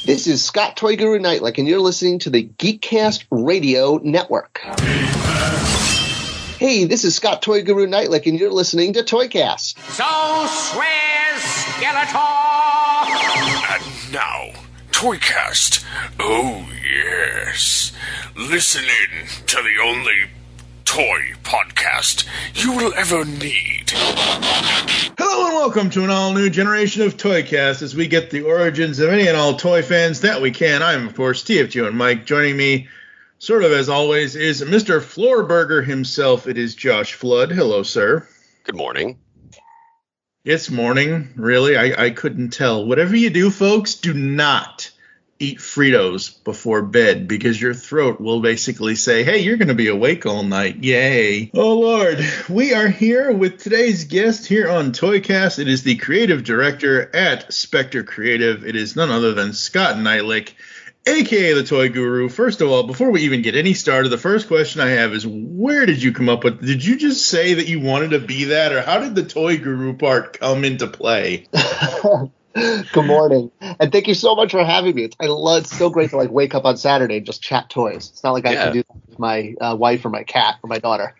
This is Scott Toy Guru Neitlich, and you're listening to the Geekcast Radio Network. Hey, this is Scott Toy Guru Neitlich, and you're listening to Toycast. So swears Skeletor! And now, Toycast. Oh, yes. Listen in to the only toy podcast you will ever need. Hello and welcome to an all-new generation of Toycast as we get the origins of any and all toy fans that we can. I'm, of course, TFG and Mike. Joining me, sort of as always, is Mr. Floorburger himself. It is Josh Flood. Hello, sir. Good morning. It's morning. Really? I couldn't tell. Whatever you do, folks, do not eat Fritos before bed because your throat will basically say, hey, you're going to be awake all night. Yay. Oh, Lord. We are here with today's guest here on Toycast. It is the creative director at Spectre Creative. It is none other than Scott Neitlich, a.k.a. the Toy Guru. First of all, before we even get any started, the first question I have is, where did you come up with? Did you just say that you wanted to be that, or how did the Toy Guru part come into play? Good morning, and thank you so much for having me. It's so great to wake up on Saturday and just chat toys. It's not like I can do that with my wife or my cat or my daughter.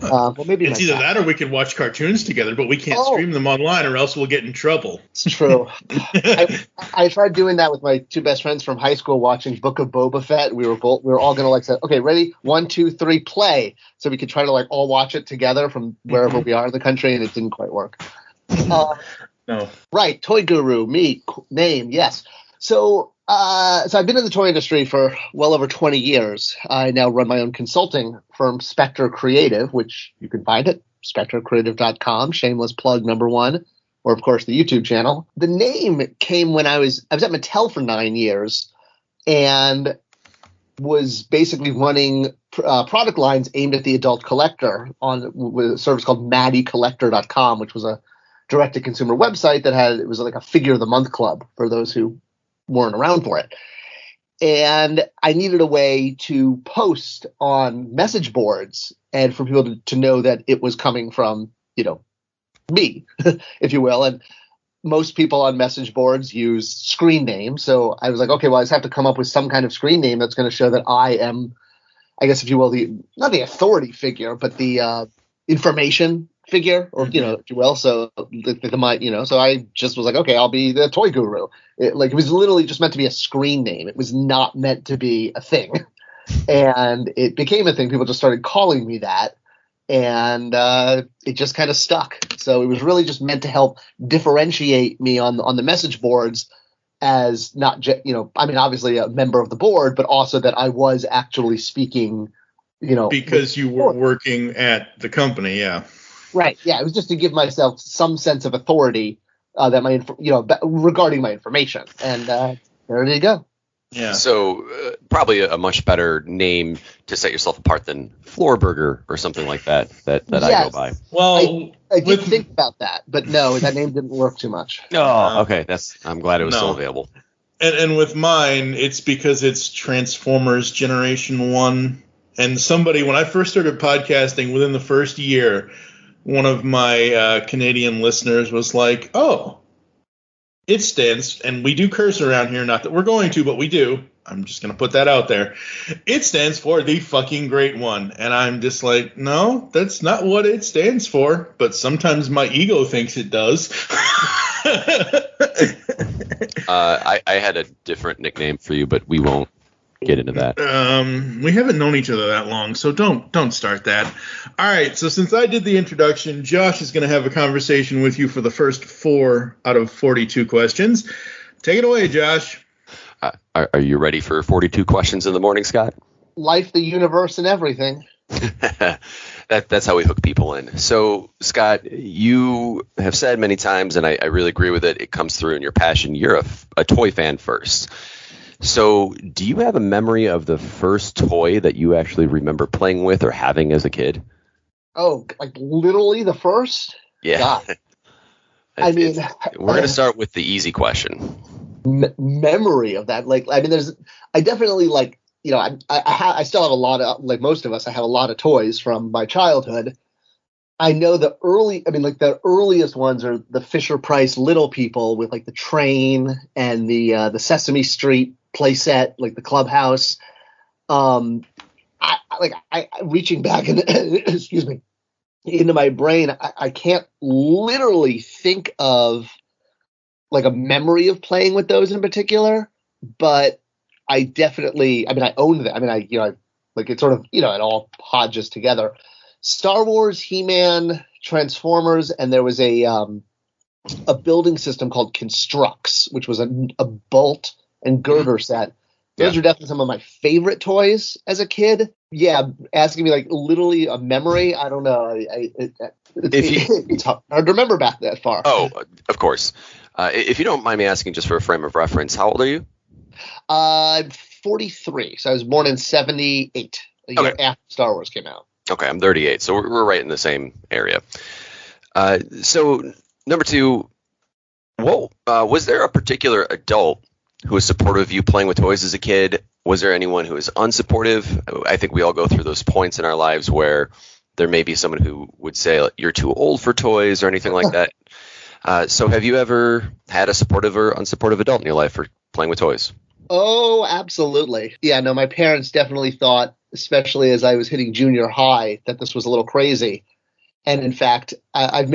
Well, maybe it's either cat. That or we can watch cartoons together, but we can't stream them online or else we'll get in trouble. It's true. I tried doing that with my two best friends from high school, watching Book of Boba Fett. We were all gonna say, okay, ready, 1, 2, 3, play, so we could try to all watch it together from wherever we are in the country, and it didn't quite work. No. Right, Toy Guru, me, name, yes. So I've been in the toy industry for well over 20 years. I now run my own consulting firm, Spectre Creative, which you can find at spectrecreative.com, shameless plug number one, or of course the YouTube channel. The name came when I was at Mattel for 9 years and was basically running product lines aimed at the adult collector with a service called MaddieCollector.com, which was a direct-to-consumer website it was like a figure of the month club for those who weren't around for it. And I needed a way to post on message boards and for people to know that it was coming from, me, if you will. And most people on message boards use screen names. So I was like, okay, well, I just have to come up with some kind of screen name that's going to show that I am, I guess, if you will, not the authority figure, but the information figure, or if you will. So so I just was like, okay, I'll be the Toy Guru. It was literally just meant to be a screen name. It was not meant to be a thing, and it became a thing. People just started calling me that, and it just kind of stuck. So it was really just meant to help differentiate me on the message boards as not obviously a member of the board, but also that I was actually speaking. Because you were working at the company, yeah. Right. Yeah. It was just to give myself some sense of authority that regarding my information, and there you go. Yeah. So probably a much better name to set yourself apart than Floorburger or something like that yes. I go by. Well, I did think about that, but no, that name didn't work too much. Oh, okay. I'm glad it was still available. And with mine, it's because it's Transformers Generation 1. And when I first started podcasting, within the first year, one of my Canadian listeners was like, oh, it stands, and we do curse around here, not that we're going to, but we do. I'm just going to put that out there. It stands for the fucking Great One. And I'm just like, no, that's not what it stands for. But sometimes my ego thinks it does. I had a different nickname for you, but we won't get into that. We haven't known each other that long, so don't start that. All right, so since I did the introduction, Josh is going to have a conversation with you for the first 4 out of 42 questions. Take it away, Josh. Are you ready for 42 questions in the morning, Scott? Life, the universe, and everything. That's how we hook people in. So, Scott, you have said many times, and I really agree with it, it comes through in your passion. You're a toy fan first. So do you have a memory of the first toy that you actually remember playing with or having as a kid? Oh, literally the first? Yeah. God. We're going to start with the easy question. Memory of that. I definitely I still have a lot of, like most of us, I have a lot of toys from my childhood. I know the earliest ones are the Fisher Price Little People with like the train and the Sesame Street playset, like the clubhouse. I reaching back in, excuse me, into my brain, I can't literally think of like a memory of playing with those in particular, but I definitely, I owned them. It sort of, it all hodges together. Star Wars, He-Man, Transformers, and there was a building system called Construx, which was a bolt and girder set. Those are definitely some of my favorite toys as a kid. Yeah, asking me like literally a memory, I don't know. It's hard to remember back that far. Oh, of course. If you don't mind me asking, just for a frame of reference, how old are you? I'm 43, so I was born in 78, a year after Star Wars came out. Okay, I'm 38, so we're right in the same area. So, number two, was there a particular adult who was supportive of you playing with toys as a kid? Was there anyone who was unsupportive? I think we all go through those points in our lives where there may be someone who would say, like, you're too old for toys or anything like that. So have you ever had a supportive or unsupportive adult in your life for playing with toys? Oh, absolutely. Yeah, no, my parents definitely thought, especially as I was hitting junior high, that this was a little crazy. And in fact, I've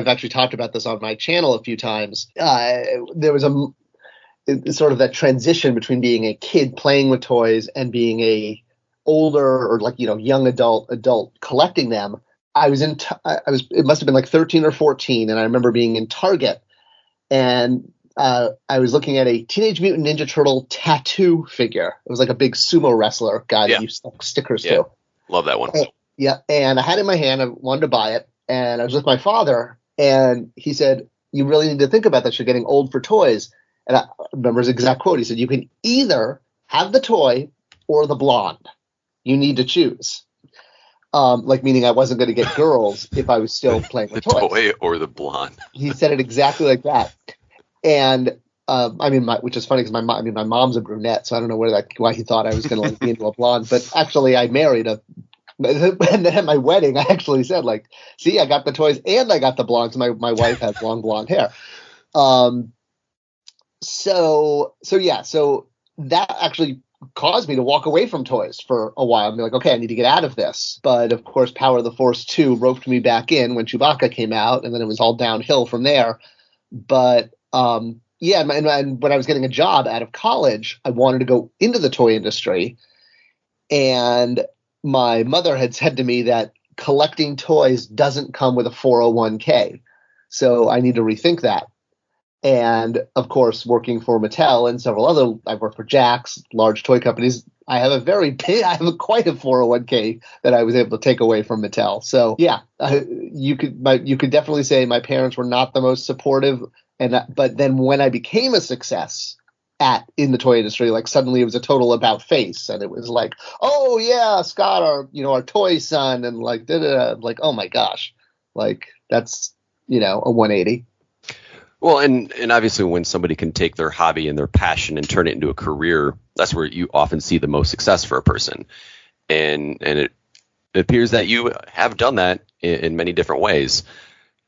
actually talked about this on my channel a few times. There was sort of that transition between being a kid playing with toys and being a older or young adult collecting them. It must have been like 13 or 14. And I remember being in Target and I was looking at a Teenage Mutant Ninja Turtle tattoo figure. It was like a big sumo wrestler guy that you stuck stickers to. Love that one. And I had it in my hand. I wanted to buy it. And I was with my father. And he said, you really need to think about this. You're getting old for toys. And I remember his exact quote. He said, you can either have the toy or the blonde. You need to choose. Meaning I wasn't going to get girls if I was still playing with toys. The toy or the blonde. He said it exactly like that. And which is funny because my mom's a brunette, so I don't know why he thought I was going to be into a blonde. But actually, I married and then at my wedding, I actually said, see, I got the toys and I got the blondes. My wife has long blonde hair. So that actually caused me to walk away from toys for a while and be like, okay, I need to get out of this. But of course, Power of the Force 2 roped me back in when Chewbacca came out, and then it was all downhill from there. But and when I was getting a job out of college, I wanted to go into the toy industry. And my mother had said to me that collecting toys doesn't come with a 401k. So I need to rethink that. And of course, working for Mattel and several other, I've worked for Jax, large toy companies. I have quite a 401k that I was able to take away from Mattel. So yeah, you could definitely say my parents were not the most supportive. But then when I became a success in the toy industry, suddenly it was a total about face, and it was like, oh yeah, Scott, our toy son, and oh my gosh, that's a 180. Well, and obviously when somebody can take their hobby and their passion and turn it into a career, that's where you often see the most success for a person. And it appears that you have done that in many different ways.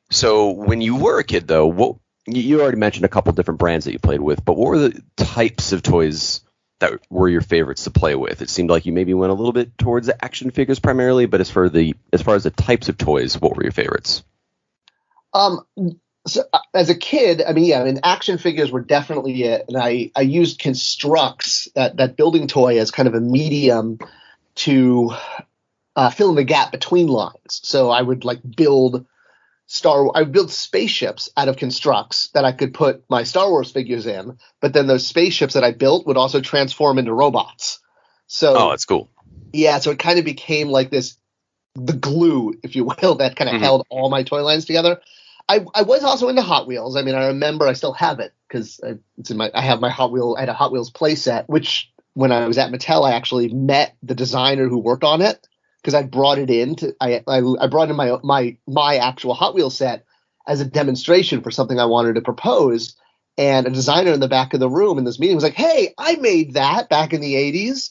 So when you were a kid, though, you already mentioned a couple different brands that you played with, but what were the types of toys that were your favorites to play with? It seemed like you maybe went a little bit towards the action figures primarily, but as far as the types of toys, what were your favorites? So as a kid, action figures were definitely it. And I used Construx, that building toy, as kind of a medium to fill in the gap between lines. So I would build spaceships out of Construx that I could put my Star Wars figures in, but then those spaceships that I built would also transform into robots. So that's cool. Yeah, so it kind of became the glue, if you will, that kind of held all my toy lines together. I was also into Hot Wheels. I remember I still have it because I had a Hot Wheels playset, which when I was at Mattel, I actually met the designer who worked on it. Because I brought it in I brought in my actual Hot Wheels set as a demonstration for something I wanted to propose, and a designer in the back of the room in this meeting was like, "Hey, I made that back in the '80s,"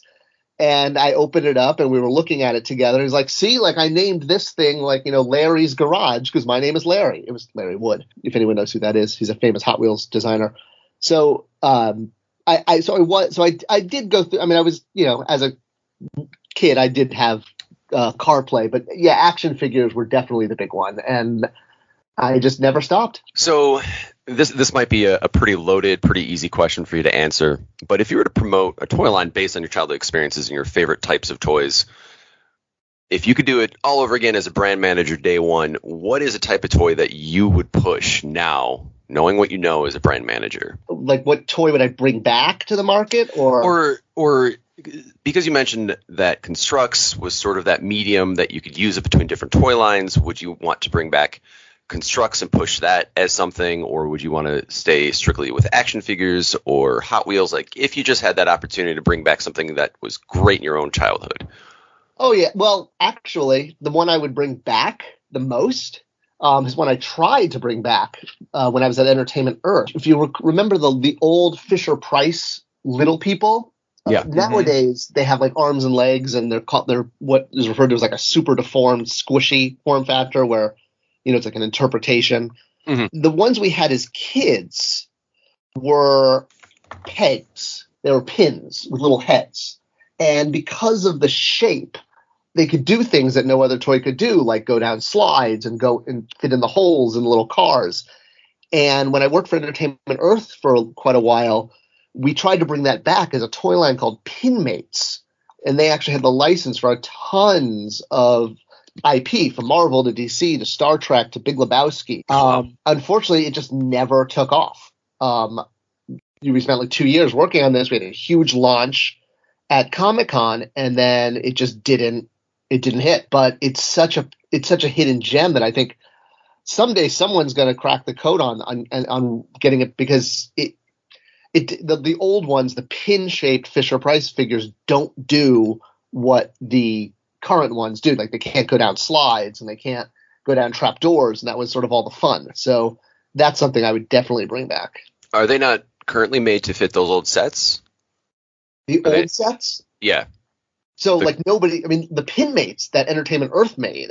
And I opened it up and we were looking at it together. He's like, see, like I named this thing like, Larry's Garage because my name is Larry. It was Larry Wood, if anyone knows who that is. He's a famous Hot Wheels designer. So I did go through. I mean, I was, as a kid, I did have car play, but yeah, action figures were definitely the big one. And I just never stopped. So this might be a pretty loaded, pretty easy question for you to answer. But if you were to promote a toy line based on your childhood experiences and your favorite types of toys, if you could do it all over again as a brand manager day one, what is a type of toy that you would push now, knowing what you know as a brand manager? Like what toy would I bring back to the market? Or because you mentioned that Constructs was sort of that medium that you could use it between different toy lines, would you want to bring back Constructs and push that as something, or would you want to stay strictly with action figures or Hot Wheels? Like if you just had that opportunity to bring back something that was great in your own childhood. Oh yeah, well actually the one I would bring back the most is one I tried to bring back when I was at Entertainment Earth. If you remember the old Fisher-Price Little People, nowadays they have like arms and legs and they're what is referred to as like a super deformed squishy form factor where it's like an interpretation. Mm-hmm. The ones we had as kids were pegs. They were pins with little heads. And because of the shape, they could do things that no other toy could do, like go down slides and go and fit in the holes in little cars. And when I worked for Entertainment Earth for quite a while, we tried to bring that back as a toy line called Pinmates. And they actually had the license for tons of IP from Marvel to DC to Star Trek to Big Lebowski. Unfortunately, it just never took off. We spent like 2 years working on this. We had a huge launch at Comic-Con, and then it just didn't hit. But it's such a hidden gem that I think someday someone's going to crack the code on getting it, because the old ones, the pin-shaped Fisher-Price figures, don't do what the current ones do. Like they can't go down slides and they can't go down trap doors, and that was sort of all the fun. So that's something I would definitely bring back. Are they not currently made to fit those old sets? The old sets? Yeah. So like nobody, I mean, the Pinmates that Entertainment Earth made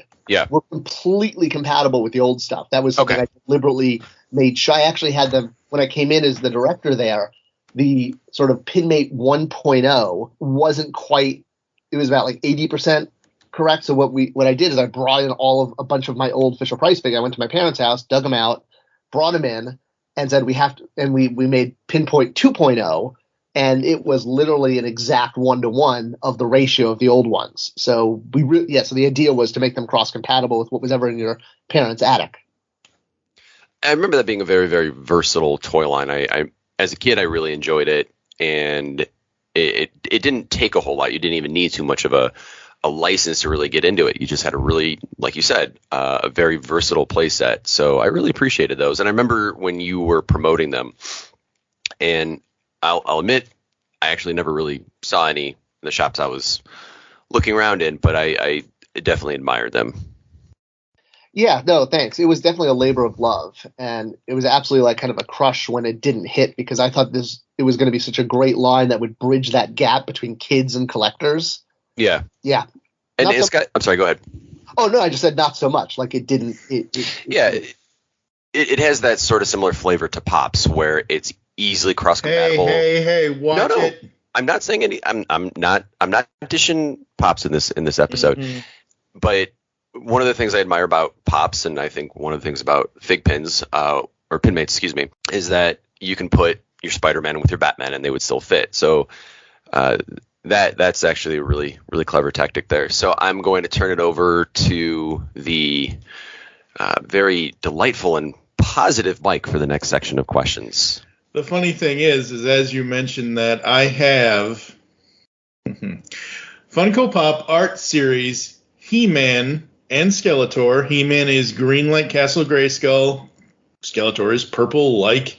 were completely compatible with the old stuff. That was something I deliberately made sure. I actually had them when I came in as the director there. The sort of Pinmate 1.0 wasn't quite, it was about like 80% correct. So what I did is I brought in a bunch of my old Fisher-Price figures. I went to my parents' house, dug them out, brought them in, and said we made Pinpoint 2.0, and it was literally an exact 1-to-1 of the ratio of the old ones. So so the idea was to make them cross-compatible with what was ever in your parents' attic. I remember that being a very, very versatile toy line. I as a kid, I really enjoyed it, and it didn't take a whole lot. You didn't even need too much of a license to really get into it. You just had a really, like you said, a very versatile play set. So I really appreciated those. And I remember when you were promoting them, and I'll admit, I actually never really saw any in the shops I was looking around in, but I definitely admired them. Yeah, no, thanks. It was definitely a labor of love, and it was absolutely like kind of a crush when it didn't hit, because I thought it was going to be such a great line that would bridge that gap between kids and collectors. Yeah. Yeah. And I'm sorry, go ahead. Oh, no, I just said not so much. Like it didn't. It has that sort of similar flavor to Pops, where it's easily cross-compatible. Hey, watch it. I'm not saying any. I'm not dishing Pops in this episode. Mm-hmm. But one of the things I admire about Pops, and I think one of the things about Fig Pins, or Pinmates, excuse me, is that you can put your Spider-Man with your Batman and they would still fit. So that's actually a really, really clever tactic there. So I'm going to turn it over to the very delightful and positive Mike for the next section of questions. The funny thing is as you mentioned that I have Funko Pop art series He-Man and Skeletor. He-Man is green like Castle Grayskull. Skeletor is purple like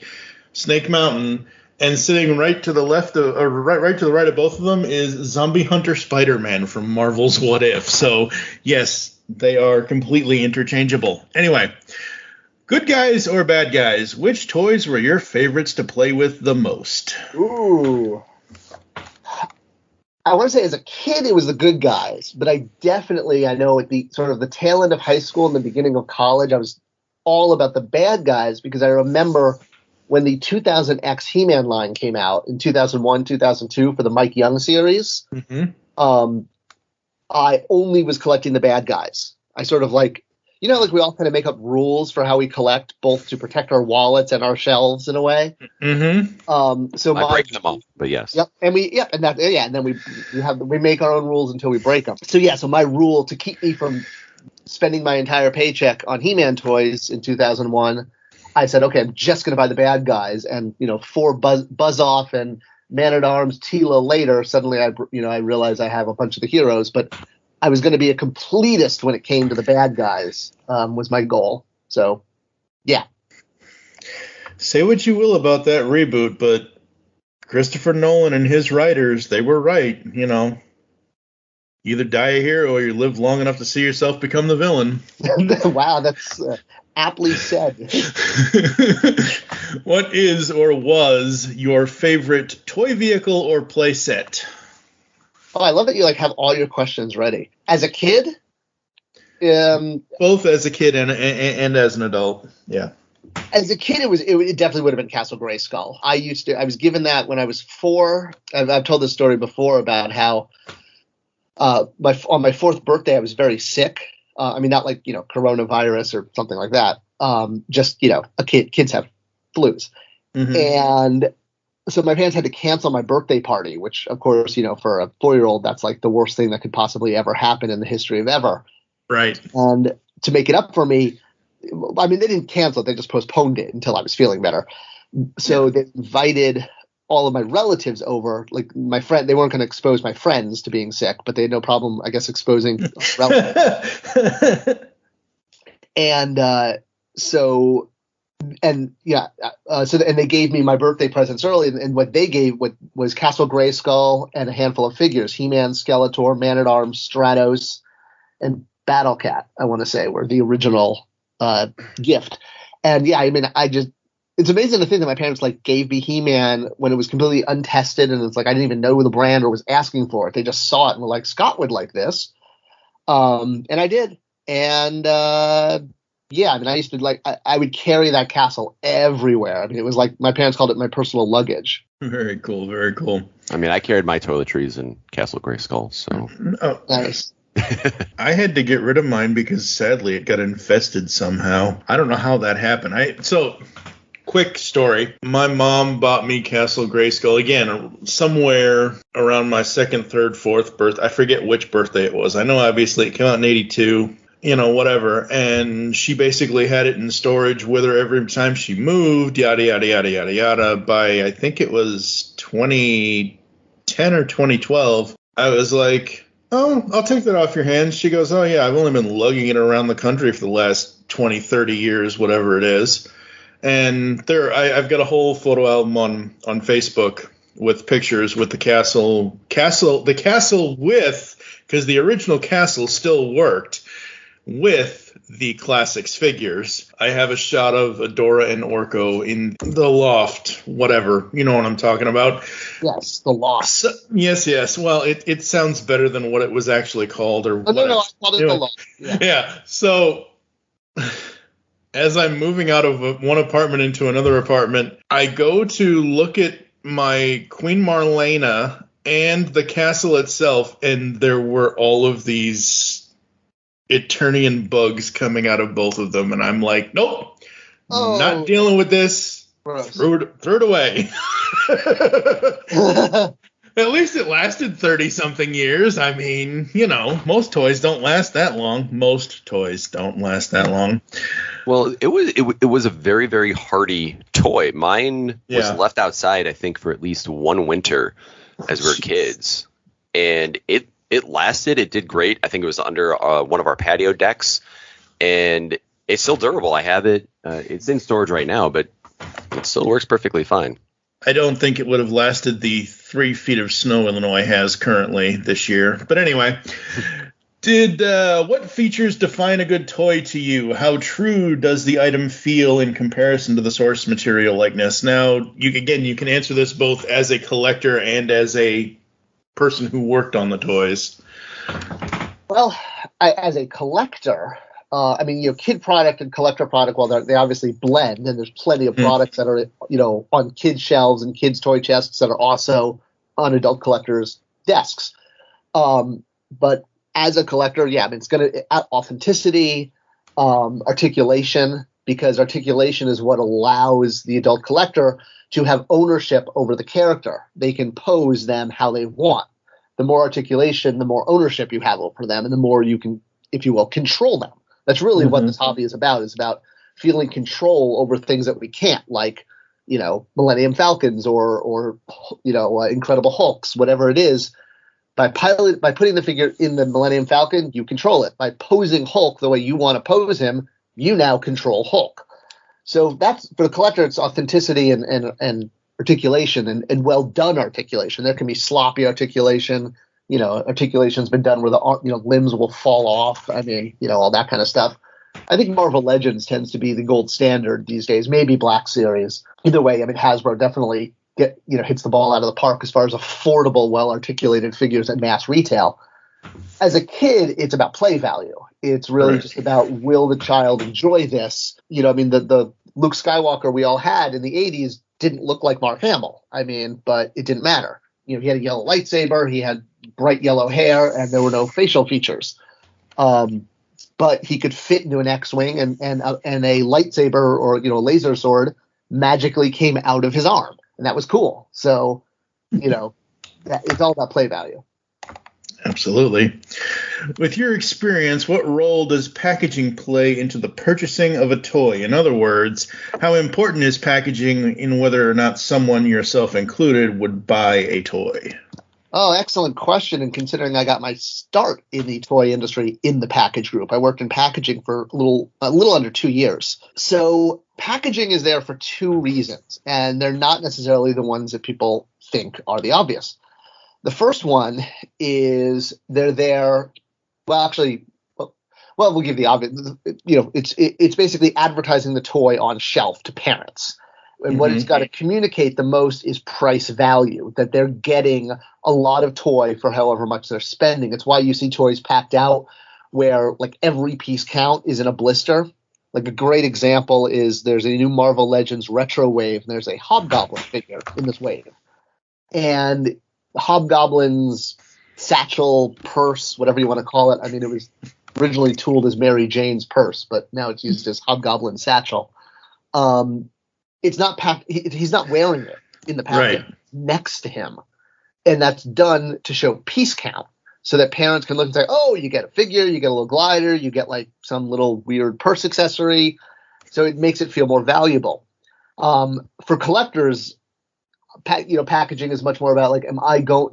Snake Mountain. And sitting right to the left right to the right of both of them is Zombie Hunter Spider-Man from Marvel's What If. So, yes, they are completely interchangeable. Anyway, good guys or bad guys, which toys were your favorites to play with the most? Ooh. I want to say as a kid it was the good guys, but I know at the sort of the tail end of high school and the beginning of college, I was all about the bad guys because I remember when the 2000X He-Man line came out in 2001, 2002 for the Mike Young series. Mm-hmm. I only was collecting the bad guys. I sort of like we all kind of make up rules for how we collect, both to protect our wallets and our shelves in a way. Mm-hmm. So I break them all, but yes. Yep, and then we make our own rules until we break them. So my rule to keep me from spending my entire paycheck on He-Man toys in 2001, I said, okay, I'm just going to buy the bad guys, and 4 Buzz Off and Man at Arms Tila later. Suddenly, I realized I have a bunch of the heroes, but I was going to be a completist when it came to the bad guys. Was my goal. So, yeah. Say what you will about that reboot, but Christopher Nolan and his writers, they were right. Either die a hero or you live long enough to see yourself become the villain. Wow, that's aptly said. What is or was your favorite toy vehicle or play set? Oh, I love that you have all your questions ready. As a kid, both as a kid and as an adult. Yeah. As a kid, it definitely would have been Castle Grayskull. I was given that when I was 4. I've told this story before about how on my 4th birthday I was very sick. Not like coronavirus or something like that. Just kids have flus, and so my parents had to cancel my birthday party, which of course for a 4-year-old that's like the worst thing that could possibly ever happen in the history of ever. Right. And to make it up for me, they didn't cancel it; they just postponed it until I was feeling better. So they invited all of my relatives over, like my friend. They weren't going to expose my friends to being sick, but they had no problem, I guess, exposing relatives. And they gave me my birthday presents early, and what they gave was Castle Grayskull and a handful of figures: He-Man, Skeletor, Man at Arms, Stratos, and Battle Cat. I want to say were the original gift. And it's amazing to think that my parents gave me He-Man when it was completely untested, and it's I didn't even know the brand or was asking for it. They just saw it and were like, Scott would like this, and I did. And I used to I would carry that castle everywhere. It was my parents called it my personal luggage. Very cool, very cool. I carried my toiletries in Castle Grayskull, so. Oh. Nice. I had to get rid of mine because sadly it got infested somehow. I don't know how that happened. Quick story. My mom bought me Castle Grayskull again somewhere around my 2nd, 3rd, 4th birthday. I forget which birthday it was. I know obviously it came out in 82. Whatever. And she basically had it in storage with her every time she moved, yada, yada, yada, yada, yada. By, I think it was 2010 or 2012, I was like, oh, I'll take that off your hands. She goes, oh, yeah, I've only been lugging it around the country for the last 20, 30 years, whatever it is. And I've got a whole photo album on Facebook with pictures with the castle with, because the original castle still worked, with the classics figures. I have a shot of Adora and Orko in the loft, whatever. You know what I'm talking about? Yes, the loft. So, yes. Well, it sounds better than what it was actually called. No, I called it the loft. Yeah. So as I'm moving out of one apartment into another apartment, I go to look at my Queen Marlena and the castle itself, and there were all of these Eternian bugs coming out of both of them, and I'm like, nope, not dealing with this. Throw it away. At least it lasted 30-something years. Most toys don't last that long. Well, it was a very, very hardy toy. Mine was left outside, I think, for at least one winter as we were kids, and it lasted. It did great. I think it was under one of our patio decks, and it's still durable. I have it. It's in storage right now, but it still works perfectly fine. I don't think it would have lasted the 3 feet of snow Illinois has currently this year. But anyway, what features define a good toy to you? How true does the item feel in comparison to the source material likeness? Now, you can answer this both as a collector and as a person who worked on the toys? Well, as a collector, kid product and collector product, well, they obviously blend, and there's plenty of products that are, on kids' shelves and kids' toy chests that are also on adult collectors' desks. But as a collector, it's going to authenticity, articulation, because articulation is what allows the adult collector to have ownership over the character. They can pose them how they want. The more articulation, the more ownership you have over them, and the more you can, if you will, control them. That's really what this hobby is about feeling control over things that we can't, like, Millennium Falcons or Incredible Hulks, whatever it is. By putting the figure in the Millennium Falcon, you control it. By posing Hulk the way you want to pose him, you now control Hulk. So that's, for the collector, it's authenticity and articulation and well done articulation. There can be sloppy articulation. Articulation's been done where the limbs will fall off. All that kind of stuff. I think Marvel Legends tends to be the gold standard these days. Maybe Black Series. Either way, Hasbro definitely hits the ball out of the park as far as affordable, well-articulated figures at mass retail. As a kid, it's about play value. It's really just about, will the child enjoy this? The Luke Skywalker we all had in the 80s didn't look like Mark Hamill. But it didn't matter. He had a yellow lightsaber, he had bright yellow hair, and there were no facial features. But he could fit into an X-wing, and a lightsaber or a laser sword magically came out of his arm. And that was cool. So, it's all about play value. Absolutely. With your experience, what role does packaging play into the purchasing of a toy? In other words, how important is packaging in whether or not someone, yourself included, would buy a toy? Oh, excellent question. And considering I got my start in the toy industry in the package group, I worked in packaging for a little under 2 years. So packaging is there for two reasons, and they're not necessarily the ones that people think are the obvious. The first one is they're there. Well, we'll give the obvious. It's basically advertising the toy on shelf to parents. And what it's got to communicate the most is price value, that they're getting a lot of toy for however much they're spending. It's why you see toys packed out where every piece count is in a blister. A great example is there's a new Marvel Legends retro wave, and there's a Hobgoblin figure in this wave. And Hobgoblin's satchel, purse, whatever you want to call it. It was originally tooled as Mary Jane's purse, but now it's used as Hobgoblin satchel. It's not packed. He's not wearing it in the packet next to him. And that's done to show piece count so that parents can look and say, oh, you get a figure, you get a little glider, you get some little weird purse accessory. So it makes it feel more valuable. For collectors, packaging is much more about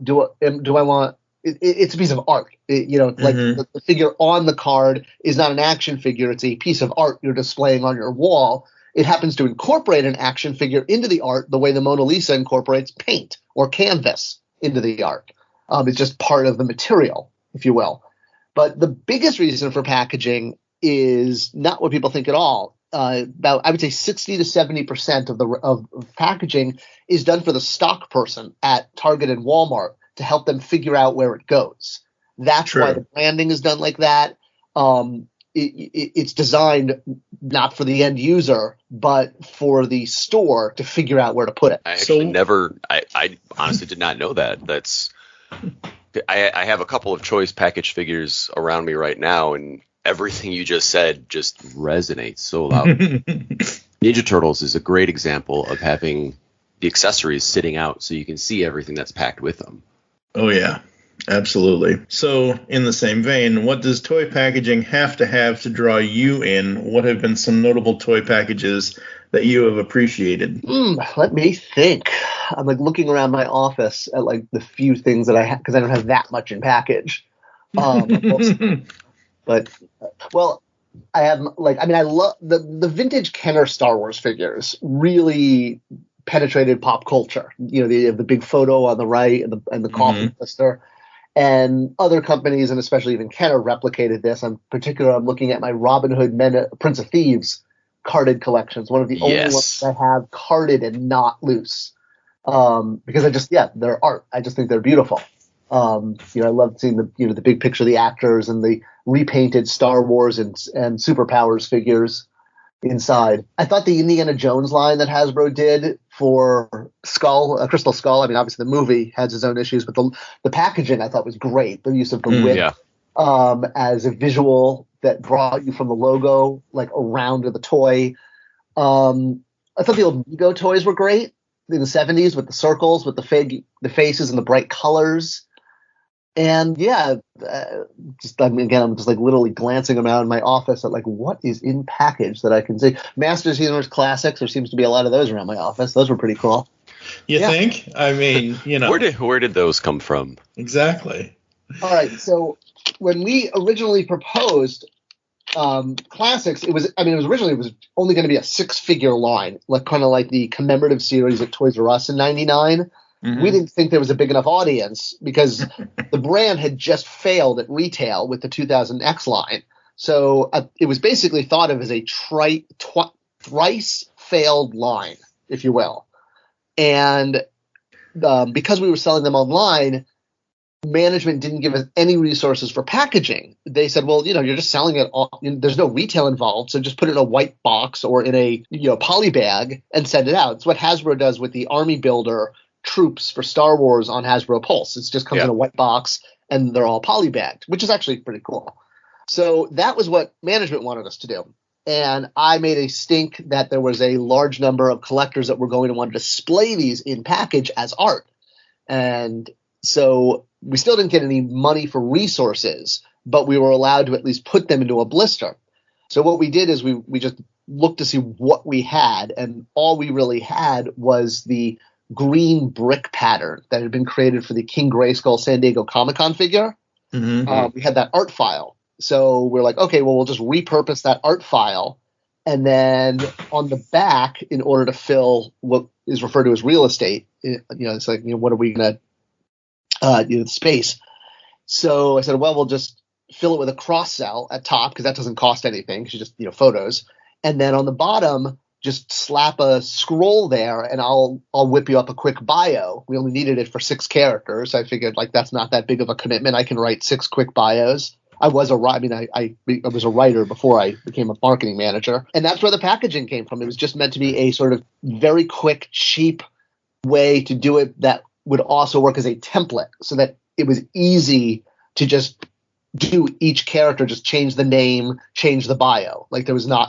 do I want it's a piece of art. The figure on the card is not an action figure. It's a piece of art you're displaying on your wall. It happens to incorporate an action figure into the art the way the Mona Lisa incorporates paint or canvas into the art. It's just part of the material, if you will. But the biggest reason for packaging is not what people think at all. About, I would say, 60 to 70% of packaging is done for the stock person at Target and Walmart to help them figure out where it goes. That's why the branding is done like that. It's designed not for the end user, but for the store to figure out where to put it. I honestly did not know that. I have a couple of choice package figures around me right now, and everything you just said just resonates so loud. Ninja Turtles is a great example of having the accessories sitting out so you can see everything that's packed with them. Oh, yeah. Absolutely. So, in the same vein, what does toy packaging have to draw you in? What have been some notable toy packages that you have appreciated? Let me think. I'm looking around my office at the few things that I have, because I don't have that much in package. But I have I love the vintage Kenner Star Wars figures. Really penetrated pop culture. The big photo on the right and the coffin blister. And other companies, and especially even Kenner, replicated this. In particular, I'm looking at my Robin Hood Prince of Thieves carded collections. One of the only ones I have carded and not loose. Because they're art. I just think they're beautiful. I loved seeing the big picture of the actors and the repainted Star Wars and Superpowers figures inside. I thought the Indiana Jones line that Hasbro did for Crystal Skull, I mean, obviously the movie has its own issues, but the packaging I thought was great. The use of the whip as a visual that brought you from the logo like around to the toy. I thought the old Mego toys were great in the 70s with the circles, with the faces and the bright colors. And I'm just like literally glancing around my office at like what is in package that I can see. Masters Universe Classics, there seems to be a lot of those around my office. Those were pretty cool. You think? I mean, where did those come from? Exactly. All right, so when we originally proposed Classics, it was originally only going to be a 6-figure line, like kind of like the commemorative series at Toys R Us in '99. Mm-hmm. We didn't think there was a big enough audience because the brand had just failed at retail with the 2000X line. So it was basically thought of as a thrice failed line, if you will. And because we were selling them online, management didn't give us any resources for packaging. They said, well, you're just selling it all. There's no retail involved, so just put it in a white box or in a poly bag and send it out. It's what Hasbro does with the Army Builder troops for Star Wars on Hasbro Pulse. It just comes in a white box and they're all polybagged, which is actually pretty cool. So that was what management wanted us to do. And I made a stink that there was a large number of collectors that were going to want to display these in package as art. And so we still didn't get any money for resources, but we were allowed to at least put them into a blister. So what we did is we just looked to see what we had, and all we really had was the green brick pattern that had been created for the King Grayskull San Diego Comic-Con figure. Mm-hmm. We had that art file. So we're like, okay, well, we'll just repurpose that art file. And then on the back, in order to fill what is referred to as real estate, it's like, what are we going to, space. So I said, well, we'll just fill it with a cross cell at top because that doesn't cost anything. It's just, photos. And then on the bottom, just slap a scroll there and I'll whip you up a quick bio. We only needed it for 6 characters. I figured like that's not that big of a commitment. I can write 6 quick bios. I was a writer before I became a marketing manager. And that's where the packaging came from. It was just meant to be a sort of very quick, cheap way to do it that would also work as a template so that it was easy to just do each character, just change the name, change the bio. Like there was no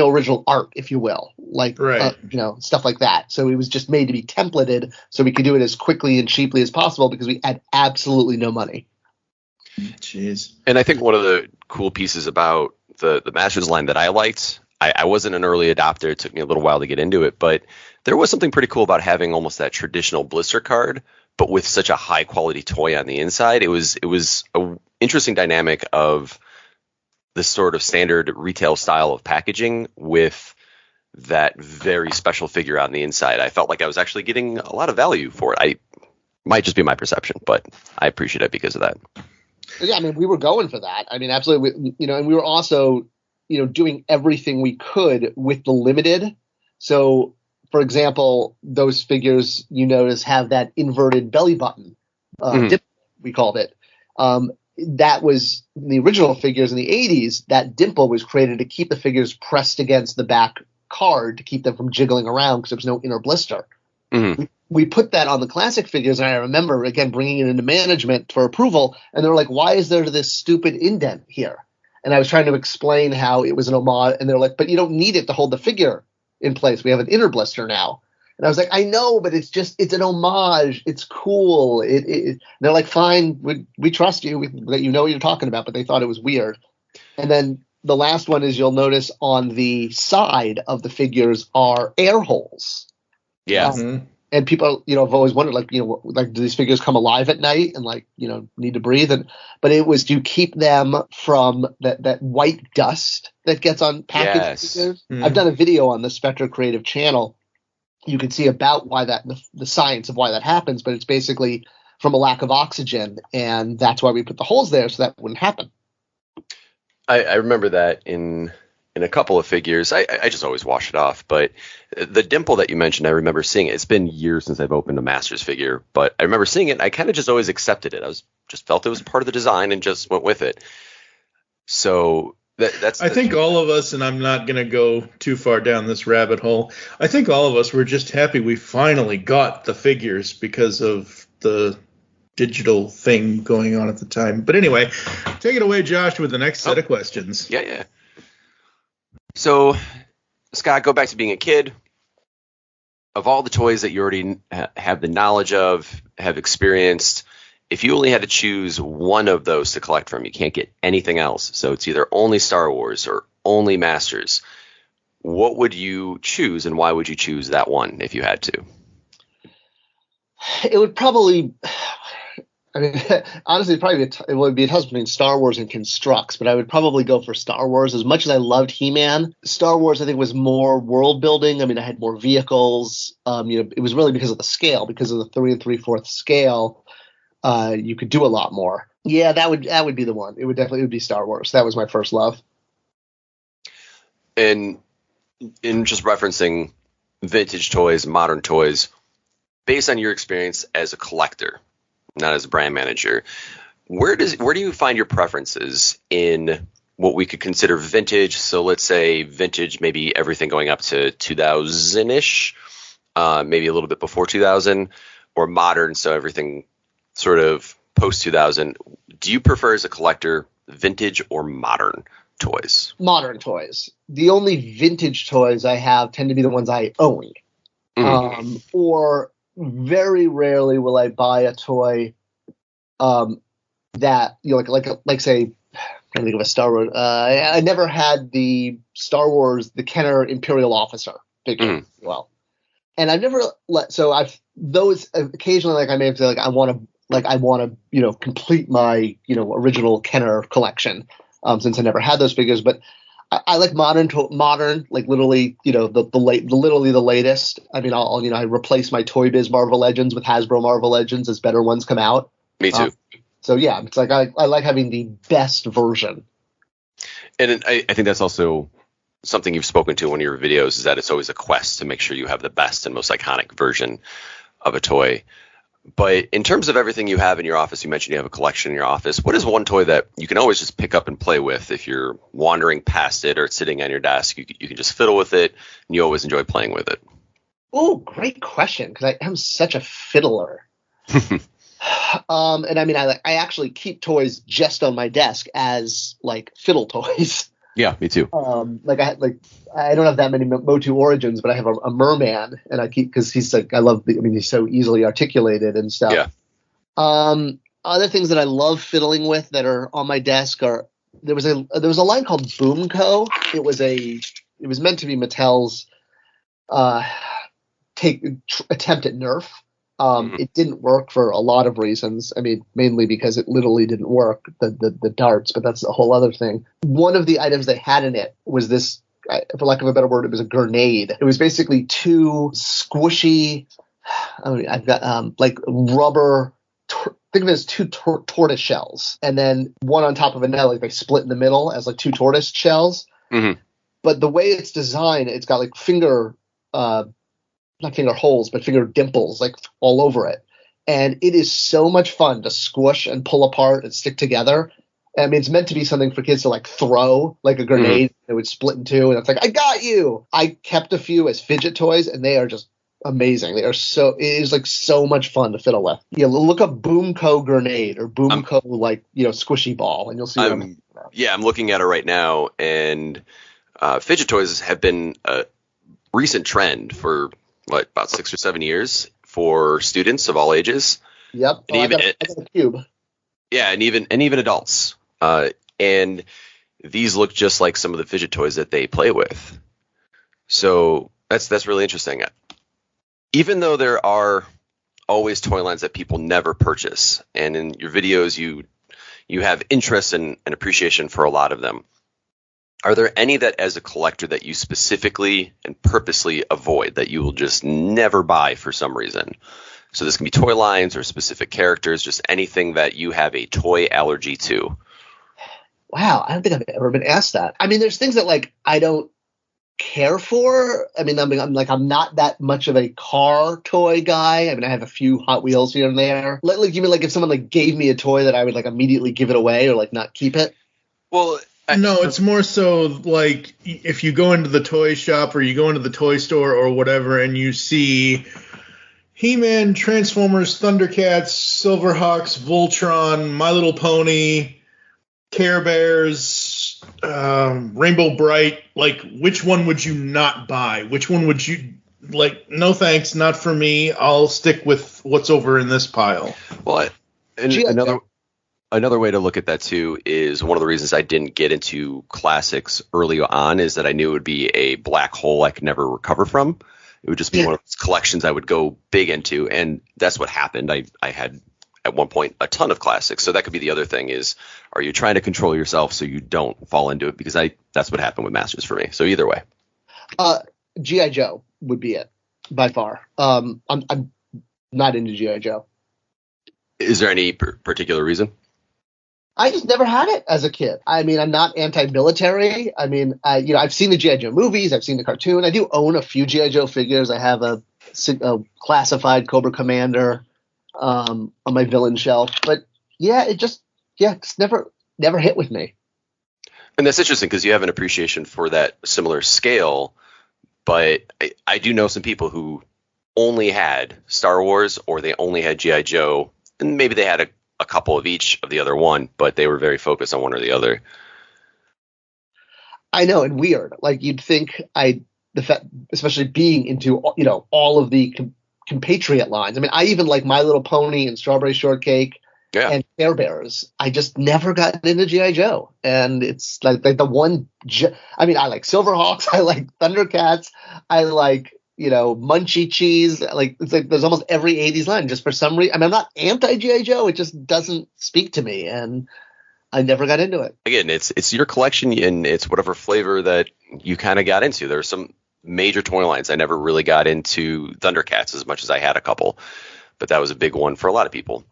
original art, if you will, like, right. Stuff like that. So it was just made to be templated so we could do it as quickly and cheaply as possible because we had absolutely no money. Jeez. And I think one of the cool pieces about the Masters line that I liked, I wasn't an early adopter. It took me a little while to get into it, but there was something pretty cool about having almost that traditional blister card, but with such a high quality toy on the inside. It was an interesting dynamic of the sort of standard retail style of packaging with that very special figure on the inside. I felt like I was actually getting a lot of value for it. I might just be my perception, but I appreciate it because of that. Yeah, I mean, we were going for that. I mean, absolutely. And we were also, doing everything we could with the limited. So, for example, those figures you notice have that inverted belly button, dip, we called it. That was the original figures in the 80s. That dimple was created to keep the figures pressed against the back card to keep them from jiggling around because there was no inner blister. Mm-hmm. We put that on the classic figures, and I remember, again, bringing it into management for approval, and they were like, why is there this stupid indent here? And I was trying to explain how it was an homage, and they're like, but you don't need it to hold the figure in place. We have an inner blister now. And I was like, I know, but it's an homage. It's cool. They're like, fine, we trust you, that you know what you're talking about, but they thought it was weird. And then the last one is you'll notice on the side of the figures are air holes. Yeah. Mm-hmm. And people, have always wondered, like, do these figures come alive at night and need to breathe? But it was to keep them from that white dust that gets on packaged figures. Mm-hmm. I've done a video on the Spectre Creative channel. You can see about why the science of why that happens, but it's basically from a lack of oxygen, and that's why we put the holes there so that wouldn't happen. I remember that in in a couple of figures. I just always wash it off. But the dimple that you mentioned, I remember seeing it. It's been years since I've opened a Masters figure, but I remember seeing it. And I kind of just always accepted it. Just felt it was part of the design and just went with it. So that's. I think all of us, and I'm not going to go too far down this rabbit hole, I think all of us were just happy we finally got the figures because of the digital thing going on at the time. But anyway, take it away, Josh, with the next set of questions. Yeah. So, Scott, go back to being a kid. Of all the toys that you already have the knowledge of, have experienced, if you only had to choose one of those to collect from, you can't get anything else. So it's either only Star Wars or only Masters. What would you choose, and why would you choose that one if you had to? It would probably, honestly, it would be a toss between Star Wars and Constructs, but I would probably go for Star Wars. As much as I loved He-Man, Star Wars I think was more world building. I mean, I had more vehicles. It was really because of the scale, because of the 3 3/4 scale. You could do a lot more. Yeah, that would be the one. It would be Star Wars. That was my first love. And in just referencing vintage toys, modern toys, based on your experience as a collector, not as a brand manager, where do you find your preferences in what we could consider vintage? So let's say vintage, maybe everything going up to 2000-ish, maybe a little bit before 2000, or modern, so everything sort of post 2000. Do you prefer as a collector vintage or modern toys? Modern toys. The only vintage toys I have tend to be the ones I own. Or very rarely will I buy a toy that, like say, I'm trying to think of a Star Wars. I never had the Star Wars, the Kenner Imperial Officer figure. Well, and I've never those occasionally, I may have to say, I want to complete my original Kenner collection, since I never had those figures. But I like modern, like literally, literally the latest. I mean, I replace my Toy Biz Marvel Legends with Hasbro Marvel Legends as better ones come out. Me too. So yeah, it's like I like having the best version. And I think that's also something you've spoken to in one of your videos, is that it's always a quest to make sure you have the best and most iconic version of a toy. But in terms of everything you have in your office, you mentioned you have a collection in your office. What is one toy that you can always just pick up and play with if you're wandering past it or it's sitting on your desk? You can just fiddle with it, and you always enjoy playing with it. Oh, great question, because I am such a fiddler. And I mean, I actually keep toys just on my desk as like fiddle toys. Yeah, me too. I don't have that many Motu Origins, but I have a merman, and I keep, because he's like, he's so easily articulated and stuff. Yeah. Other things that I love fiddling with that are on my desk are, there was a line called Boom Co. It was meant to be Mattel's attempt at Nerf. It didn't work for a lot of reasons. I mean, mainly because it literally didn't work, the darts, but that's a whole other thing. One of the items they had in it was this, for lack of a better word, it was a grenade. It was basically two squishy, I've got like rubber, think of it as two tortoise shells, and then one on top of another, like they split in the middle as like two tortoise shells. Mm-hmm. But the way it's designed, it's got like not finger holes, but finger dimples, like all over it. And it is so much fun to squish and pull apart and stick together. I mean, it's meant to be something for kids to like throw, like a grenade. It would split in two, and it's like, I got you. I kept a few as fidget toys, and they are just amazing. It is like so much fun to fiddle with. Yeah, look up Boom Co. grenade or Boom Co. Squishy ball, and you'll see. I'm looking at it right now, and fidget toys have been a recent trend for about 6 or 7 years for students of all ages. Yep. And I got a cube. Yeah, and even adults. And these look just like some of the fidget toys that they play with. So that's really interesting. Even though there are always toy lines that people never purchase, and in your videos you have interest and appreciation for a lot of them, are there any that as a collector that you specifically and purposely avoid, that you will just never buy for some reason? So this can be toy lines or specific characters, just anything that you have a toy allergy to. Wow, I don't think I've ever been asked that. I mean, there's things that like I don't care for. I mean, I'm not that much of a car toy guy. I mean, I have a few Hot Wheels here and there. Like you mean like if someone like gave me a toy that I would like immediately give it away or like not keep it? Well, No, it's more so like if you go into the toy shop or you go into the toy store or whatever and you see He-Man, Transformers, Thundercats, Silverhawks, Voltron, My Little Pony, Care Bears, Rainbow Bright, like which one would you not buy? Which one would you like? No thanks, not for me. I'll stick with what's over in this pile. Well, and another way to look at that too is one of the reasons I didn't get into classics early on is that I knew it would be a black hole I could never recover from. It would just be one of those collections I would go big into, and that's what happened. I had at one point a ton of classics, so that could be the other thing is, are you trying to control yourself so you don't fall into it? Because that's what happened with Masters for me. So either way. G.I. Joe would be it by far. I'm not into G.I. Joe. Is there any particular reason? I just never had it as a kid. I mean, I'm not anti-military. I mean, I've seen the G.I. Joe movies. I've seen the cartoon. I do own a few G.I. Joe figures. I have a classified Cobra Commander on my villain shelf. But yeah, it's never hit with me. And that's interesting because you have an appreciation for that similar scale. But I do know some people who only had Star Wars or they only had G.I. Joe, and maybe they had a couple of each of the other one, but they were very focused on one or the other. I know, and weird. Like you'd think especially being into, all of the compatriot lines. I mean, I even like My Little Pony and Strawberry Shortcake and Care Bears. I just never got into G.I. Joe. And it's like the one, I mean, I like Silverhawks. I like Thundercats. I like, Munchie Cheese. Like it's like there's almost every 80s line just for some reason. I mean, I'm not anti-G.I. Joe. It just doesn't speak to me. And I never got into it. Again, it's your collection and it's whatever flavor that you kind of got into. There are some major toy lines. I never really got into Thundercats as much as I had a couple, but that was a big one for a lot of people.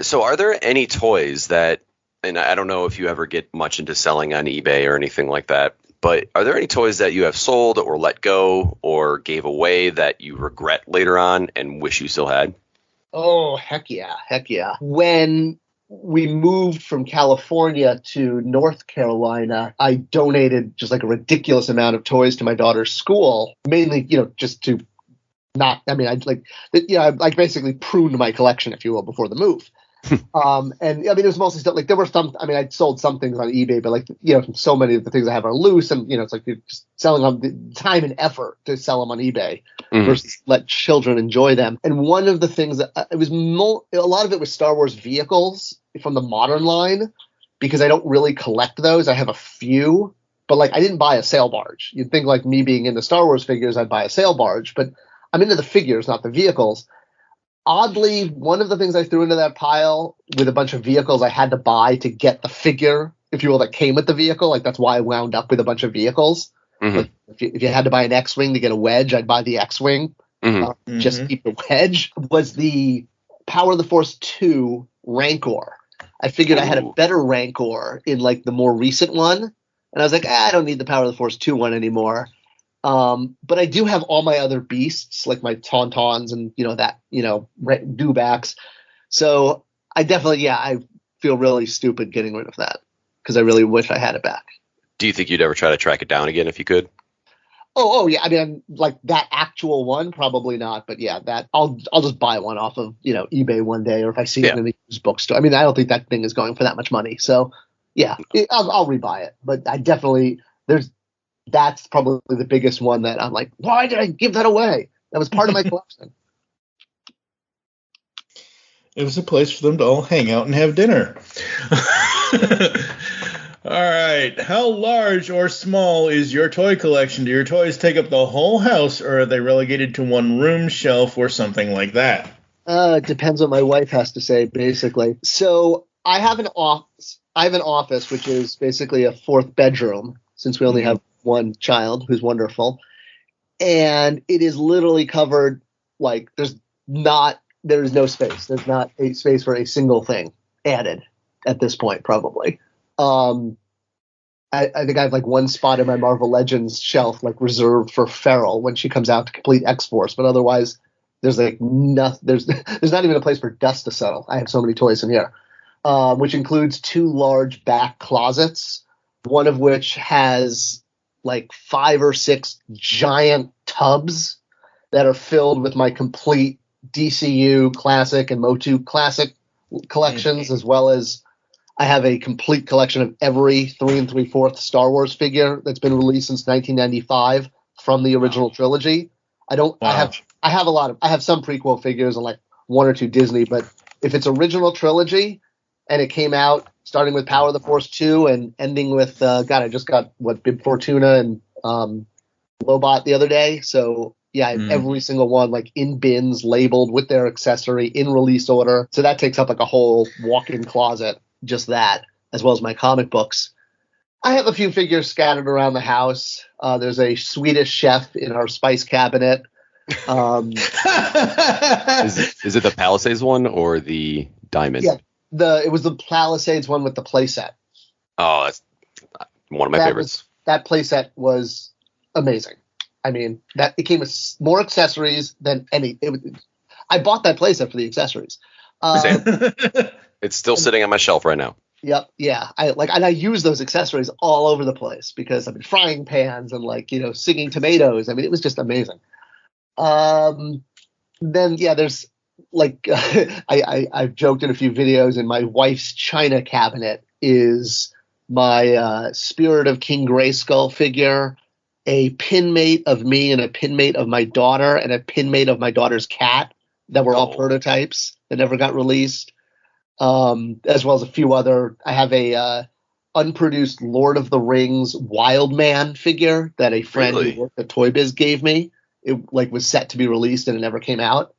So are there any toys that, and I don't know if you ever get much into selling on eBay or anything like that, but are there any toys that you have sold or let go or gave away that you regret later on and wish you still had? Oh, heck yeah. When we moved from California to North Carolina, I donated just like a ridiculous amount of toys to my daughter's school, mainly, just to not, I mean, I basically pruned my collection, if you will, before the move. And I mean, it was mostly stuff like there were some, I mean, I'd sold some things on eBay, but like, so many of the things I have are loose and, it's like you're just selling them the time and effort to sell them on eBay versus let children enjoy them. And one of the things that it was a lot of it was Star Wars vehicles from the modern line because I don't really collect those. I have a few, but like I didn't buy a sail barge. You'd think like me being into Star Wars figures, I'd buy a sail barge, but I'm into the figures, not the vehicles. Oddly, one of the things I threw into that pile with a bunch of vehicles I had to buy to get the figure, if you will, that came with the vehicle. Like that's why I wound up with a bunch of vehicles. Like, if you had to buy an X-Wing to get a wedge, I'd buy the X-Wing. Just to keep the wedge. Was the Power of the Force 2 Rancor. I figured I had a better Rancor in like the more recent one. And I was like, I don't need the Power of the Force 2 one anymore. But I do have all my other beasts, like my Tauntauns and, Dewbacks. So I definitely, I feel really stupid getting rid of that because I really wish I had it back. Do you think you'd ever try to track it down again if you could? Oh yeah. I mean, like that actual one, probably not. But yeah, that I'll just buy one off of, eBay one day, or if I see it in the used bookstore. I mean, I don't think that thing is going for that much money. So yeah, I'll rebuy it. But I definitely, that's probably the biggest one that I'm like, why did I give that away? That was part of my collection. It was a place for them to all hang out and have dinner. All right. How large or small is your toy collection? Do your toys take up the whole house, or are they relegated to one room shelf or something like that? It depends what my wife has to say, basically. So I have an office, which is basically a fourth bedroom, since we only have one child who's wonderful. And it is literally covered, like there's no space. There's not a space for a single thing added at this point, probably. I think I have like one spot in my Marvel Legends shelf like reserved for Feral when she comes out to complete X-Force, but otherwise there's like nothing. There's not even a place for dust to settle. I have so many toys in here, which includes 2 large back closets, one of which has like 5 or 6 giant tubs that are filled with my complete DCU Classic and Motu Classic collections, as well as I have a complete collection of every 3 3/4 Star Wars figure that's been released since 1995 from the original trilogy. I have some prequel figures and like 1 or 2 Disney, but if it's original trilogy and it came out starting with Power of the Force 2 and ending with I just got Bib Fortuna and Lobot the other day. So yeah, I have every single one like in bins, labeled with their accessory in release order. So that takes up like a whole walk-in closet, just that, as well as my comic books. I have a few figures scattered around the house. There's a Swedish chef in our spice cabinet. Is it the Palisades one or the Diamond? Yeah, it was the Palisades one with the playset. Oh, that's one of my favorites. That playset was amazing. I mean, that it came with more accessories than any. I bought that playset for the accessories. It's still sitting on my shelf right now. Yep. Yeah. I use those accessories all over the place because I mean, frying pans and singing tomatoes. I mean, it was just amazing. Then yeah, there's I've joked in a few videos, in my wife's china cabinet is my Spirit of King Grayskull figure, a pinmate of me and a pinmate of my daughter and a pinmate of my daughter's cat that were all prototypes that never got released. As well as a few other. I have a unproduced Lord of the Rings Wild Man figure that a friend who worked at Toy Biz gave me. It was set to be released and it never came out.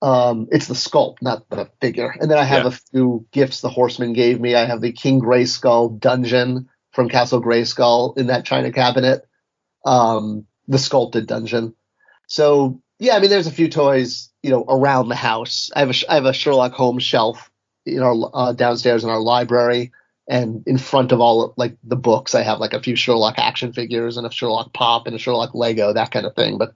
It's the sculpt, not the figure. And then I have a few gifts the Horseman gave me. I have the King Grayskull dungeon from Castle Grayskull in that china cabinet. The sculpted dungeon. So yeah, I mean, there's a few toys, around the house. I have a Sherlock Holmes shelf in our downstairs in our library, and in front of all the books, I have a few Sherlock action figures and a Sherlock Pop and a Sherlock Lego, that kind of thing. But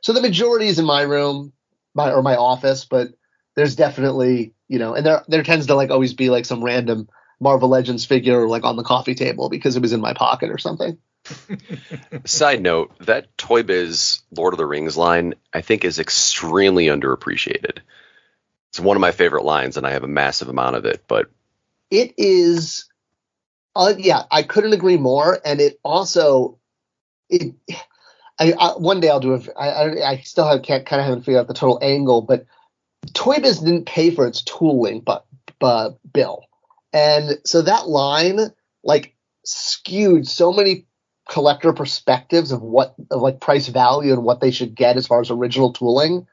so the majority is in my room, my office, but there's definitely, and there tends to always be some random Marvel Legends figure on the coffee table because it was in my pocket or something. Side note, that Toy Biz Lord of the Rings line, I think, is extremely underappreciated. It's one of my favorite lines, and I have a massive amount of it. But it is, I couldn't agree more. And it also, one day I'll do it. I still haven't figured out the total angle, but Toy Biz didn't pay for its tooling, but bill, and so that line skewed so many collector perspectives of price value and what they should get as far as original tooling.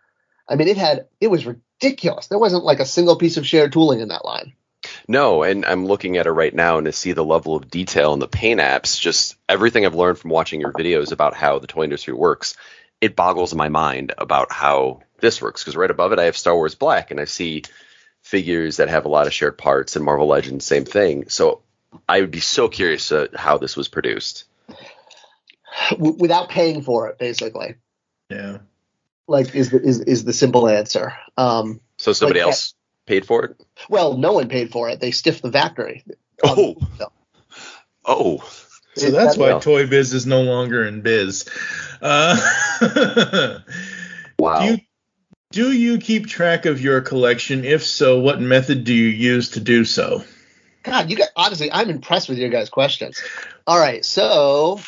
I mean, it was ridiculous. There wasn't a single piece of shared tooling in that line. No, and I'm looking at it right now, and to see the level of detail in the paint apps, just everything I've learned from watching your videos about how the toy industry works, it boggles my mind about how this works. Because right above it, I have Star Wars Black, and I see figures that have a lot of shared parts, and Marvel Legends, same thing. So I would be so curious how this was produced. Without paying for it, basically. Yeah. Is the simple answer. So somebody else paid for it? Well, no one paid for it. They stiffed the factory. Oh. So that's why Toy Biz is no longer in biz. Wow. Do you keep track of your collection? If so, what method do you use to do so? God, honestly, I'm impressed with your guys' questions. All right, so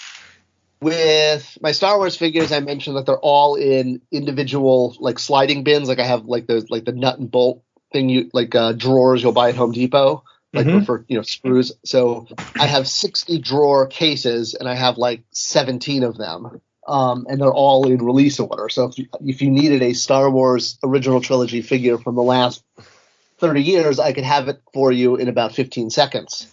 with my Star Wars figures, I mentioned that they're all in individual sliding bins. I have the nut and bolt thing, drawers you'll buy at Home Depot, for screws. So I have 60 drawer cases, and I have 17 of them, and they're all in release order. So if you needed a Star Wars original trilogy figure from the last 30 years, I could have it for you in about 15 seconds.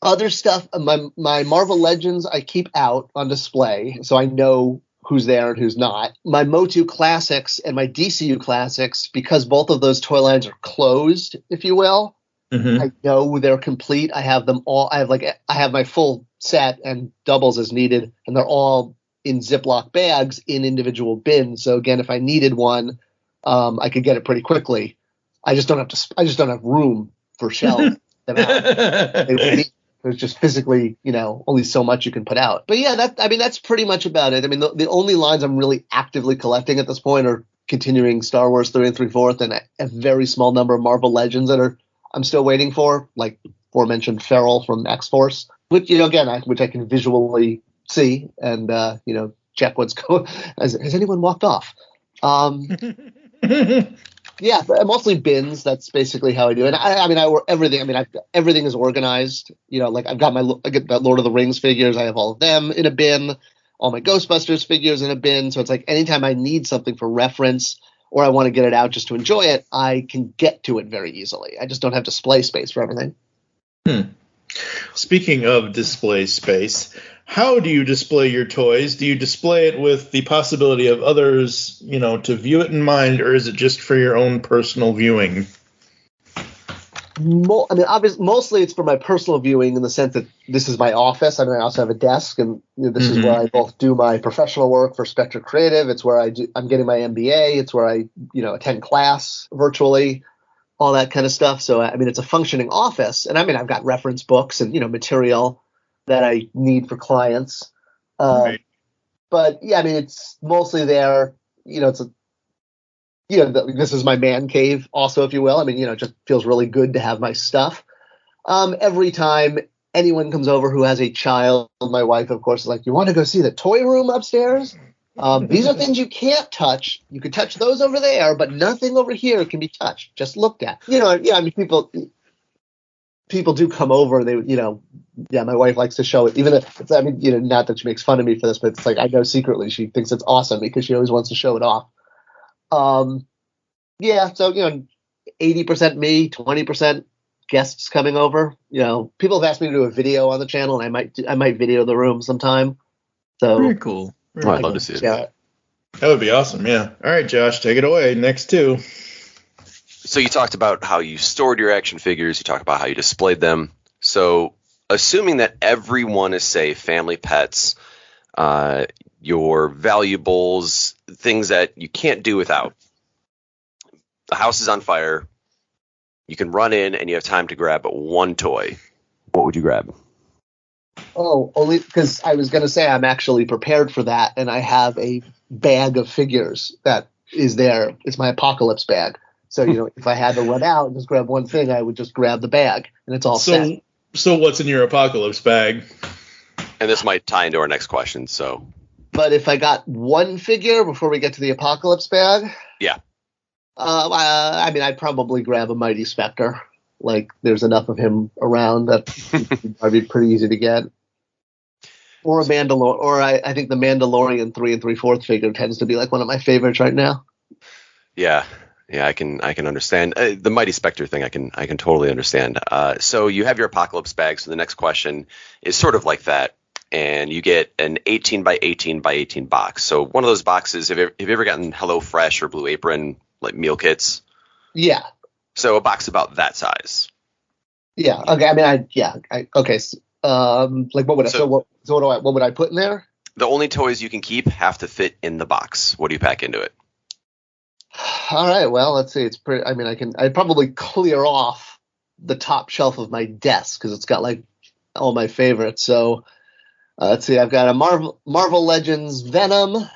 Other stuff, my Marvel Legends I keep out on display, so I know who's there and who's not. My Motu Classics and my DCU Classics, because both of those toy lines are closed, if you will, Mm-hmm. I know they're complete. I have them all. I have my full set and doubles as needed, and they're all in Ziploc bags in individual bins. So again, if I needed one, I could get it pretty quickly. I just don't have room for shelves. Them out. There's just physically, only so much you can put out. But yeah, that's pretty much about it. I mean, the only lines I'm really actively collecting at this point are continuing Star Wars 3 3/4 and a very small number of Marvel Legends that I'm still waiting for, like aforementioned Feral from X-Force, which, which I can visually see and, check what's going. Has anyone walked off? Yeah, but mostly bins. That's basically how I do it. I work everything. Everything is organized. Like I get the Lord of the Rings figures. I have all of them in a bin. All my Ghostbusters figures in a bin. So it's like anytime I need something for reference or I want to get it out just to enjoy it, I can get to it very easily. I just don't have display space for everything. Speaking of display space, how do you display your toys? Do you display it with the possibility of others, to view it in mind, or is it just for your own personal viewing? Obviously, mostly it's for my personal viewing in the sense that this is my office. I also have a desk, and this is where I both do my professional work for Spectre Creative. It's where I'm getting my MBA. It's where I, attend class virtually, all that kind of stuff. So, it's a functioning office, and I've got reference books and, material that I need for clients. Right. But yeah, it's mostly there, it's this is my man cave also, if you will. It just feels really good to have my stuff. Every time anyone comes over who has a child, my wife, of course, is like, you want to go see the toy room upstairs? These are things you can't touch. You can touch those over there, but nothing over here can be touched, just looked at. People do come over. They, my wife likes to show it, even if it's, not that she makes fun of me for this, but it's like, I know secretly she thinks it's awesome because she always wants to show it off. Yeah, so 80% me, 20% guests coming over. People have asked me to do a video on the channel, and I might video the room sometime. So very cool. I'd love to see it. Yeah, that would be awesome. Yeah. All right, Josh, take it away. Next two. So you talked about how you stored your action figures. You talked about how you displayed them. So assuming that everyone is safe, family, pets, your valuables, things that you can't do without. The house is on fire. You can run in and you have time to grab one toy. What would you grab? Oh, only because I was going to say I'm actually prepared for that, and I have a bag of figures that is there. It's my apocalypse bag. So, if I had to run out and just grab one thing, I would just grab the bag, and it's all set. So what's in your apocalypse bag? And this might tie into our next question. So, but if I got one figure before we get to the apocalypse bag, yeah. I'd probably grab a Mighty Spectre. Like, there's enough of him around that would be pretty easy to get. Or a Mandalorian, or I think the Mandalorian 3 3/4 figure tends to be like one of my favorites right now. Yeah, I can understand the Mighty Spectre thing. I can totally understand. So you have your apocalypse bag. So the next question is sort of like that, and you get an 18 by 18 by 18 box. So one of those boxes. Have you ever gotten HelloFresh or Blue Apron like meal kits? Yeah. So a box about that size. Yeah. Okay. Okay. Like what would what would I put in there? The only toys you can keep have to fit in the box. What do you pack into it? All right. Well, let's see. It's pretty. I'd probably clear off the top shelf of my desk because it's got like all my favorites. So let's see. I've got a Marvel Legends Venom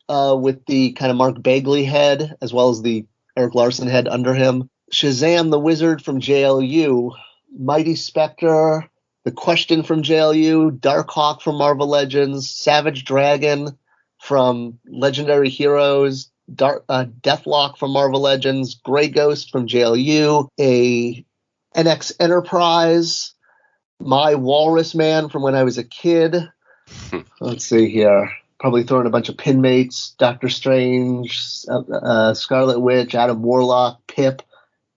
with the kind of Mark Bagley head as well as the Eric Larson head under him. Shazam the Wizard from JLU, Mighty Spectre, The Question from JLU, Darkhawk from Marvel Legends, Savage Dragon from Legendary Heroes, Deathlock from Marvel Legends, Grey Ghost from JLU, a NX Enterprise, My Walrus Man from when I was a kid. Let's see here. Probably throwing a bunch of pinmates, Doctor Strange, Scarlet Witch, Adam Warlock, Pip.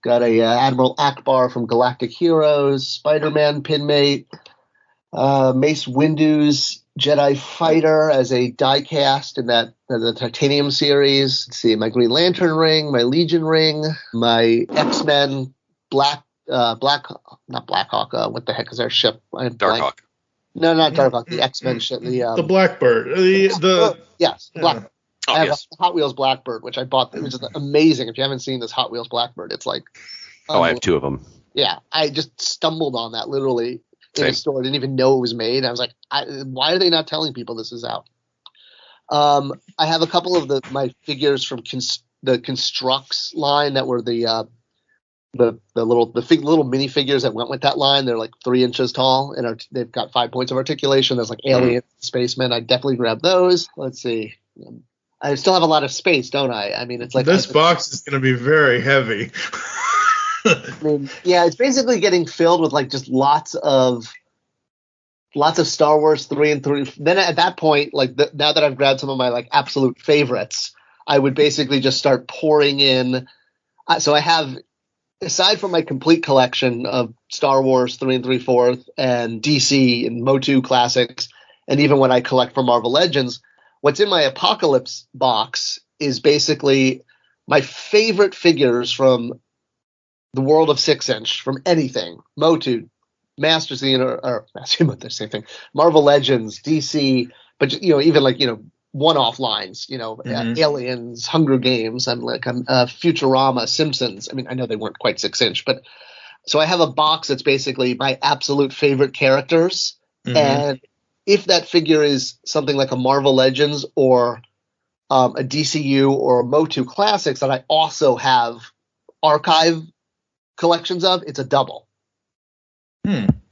Got a Admiral Akbar from Galactic Heroes, Spider-Man pinmate, Mace Windu's Jedi Fighter as a diecast in the Titanium series. Let's see, my Green Lantern ring, my Legion ring, my X-Men Black not Blackhawk. What the heck is their ship? Darkhawk. No, not Darkhawk. The X-Men ship. The Blackbird. The Blackbird. Oh, I have yes. a Hot Wheels Blackbird, which I bought. It was just amazing. If you haven't seen this Hot Wheels Blackbird, it's like. Oh, I have 2 of them. Yeah, I just stumbled on that literally in a Same. store. I didn't even know it was made. I was like, why are they not telling people this is out? I have a couple of my figures from the Constructs line that were the little minifigures that went with that line. They're like 3 inches tall and they've got 5 points of articulation. There's like alien spacemen. I definitely grabbed those. Let's see. I still have a lot of space, don't I? I mean, it's like this box is going to be very heavy. I mean, yeah, it's basically getting filled with like just lots of Star Wars 3 and 3. Then at that point, like now that I've grabbed some of my like absolute favorites, I would basically just start pouring in. So I have, aside from my complete collection of Star Wars 3 and 3/4 and DC and Motu classics, and even what I collect from Marvel Legends, what's in my Apocalypse box is basically my favorite figures from the world of 6-inch, from anything. Motu, Masters of the the same thing. Marvel Legends, DC, but even like one-off lines. Aliens, Hunger Games. I'm Futurama, Simpsons. I mean, I know they weren't quite 6-inch, but so I have a box that's basically my absolute favorite characters, and if that figure is something like a Marvel Legends or a DCU or a Motu Classics that I also have archive collections of, it's a double.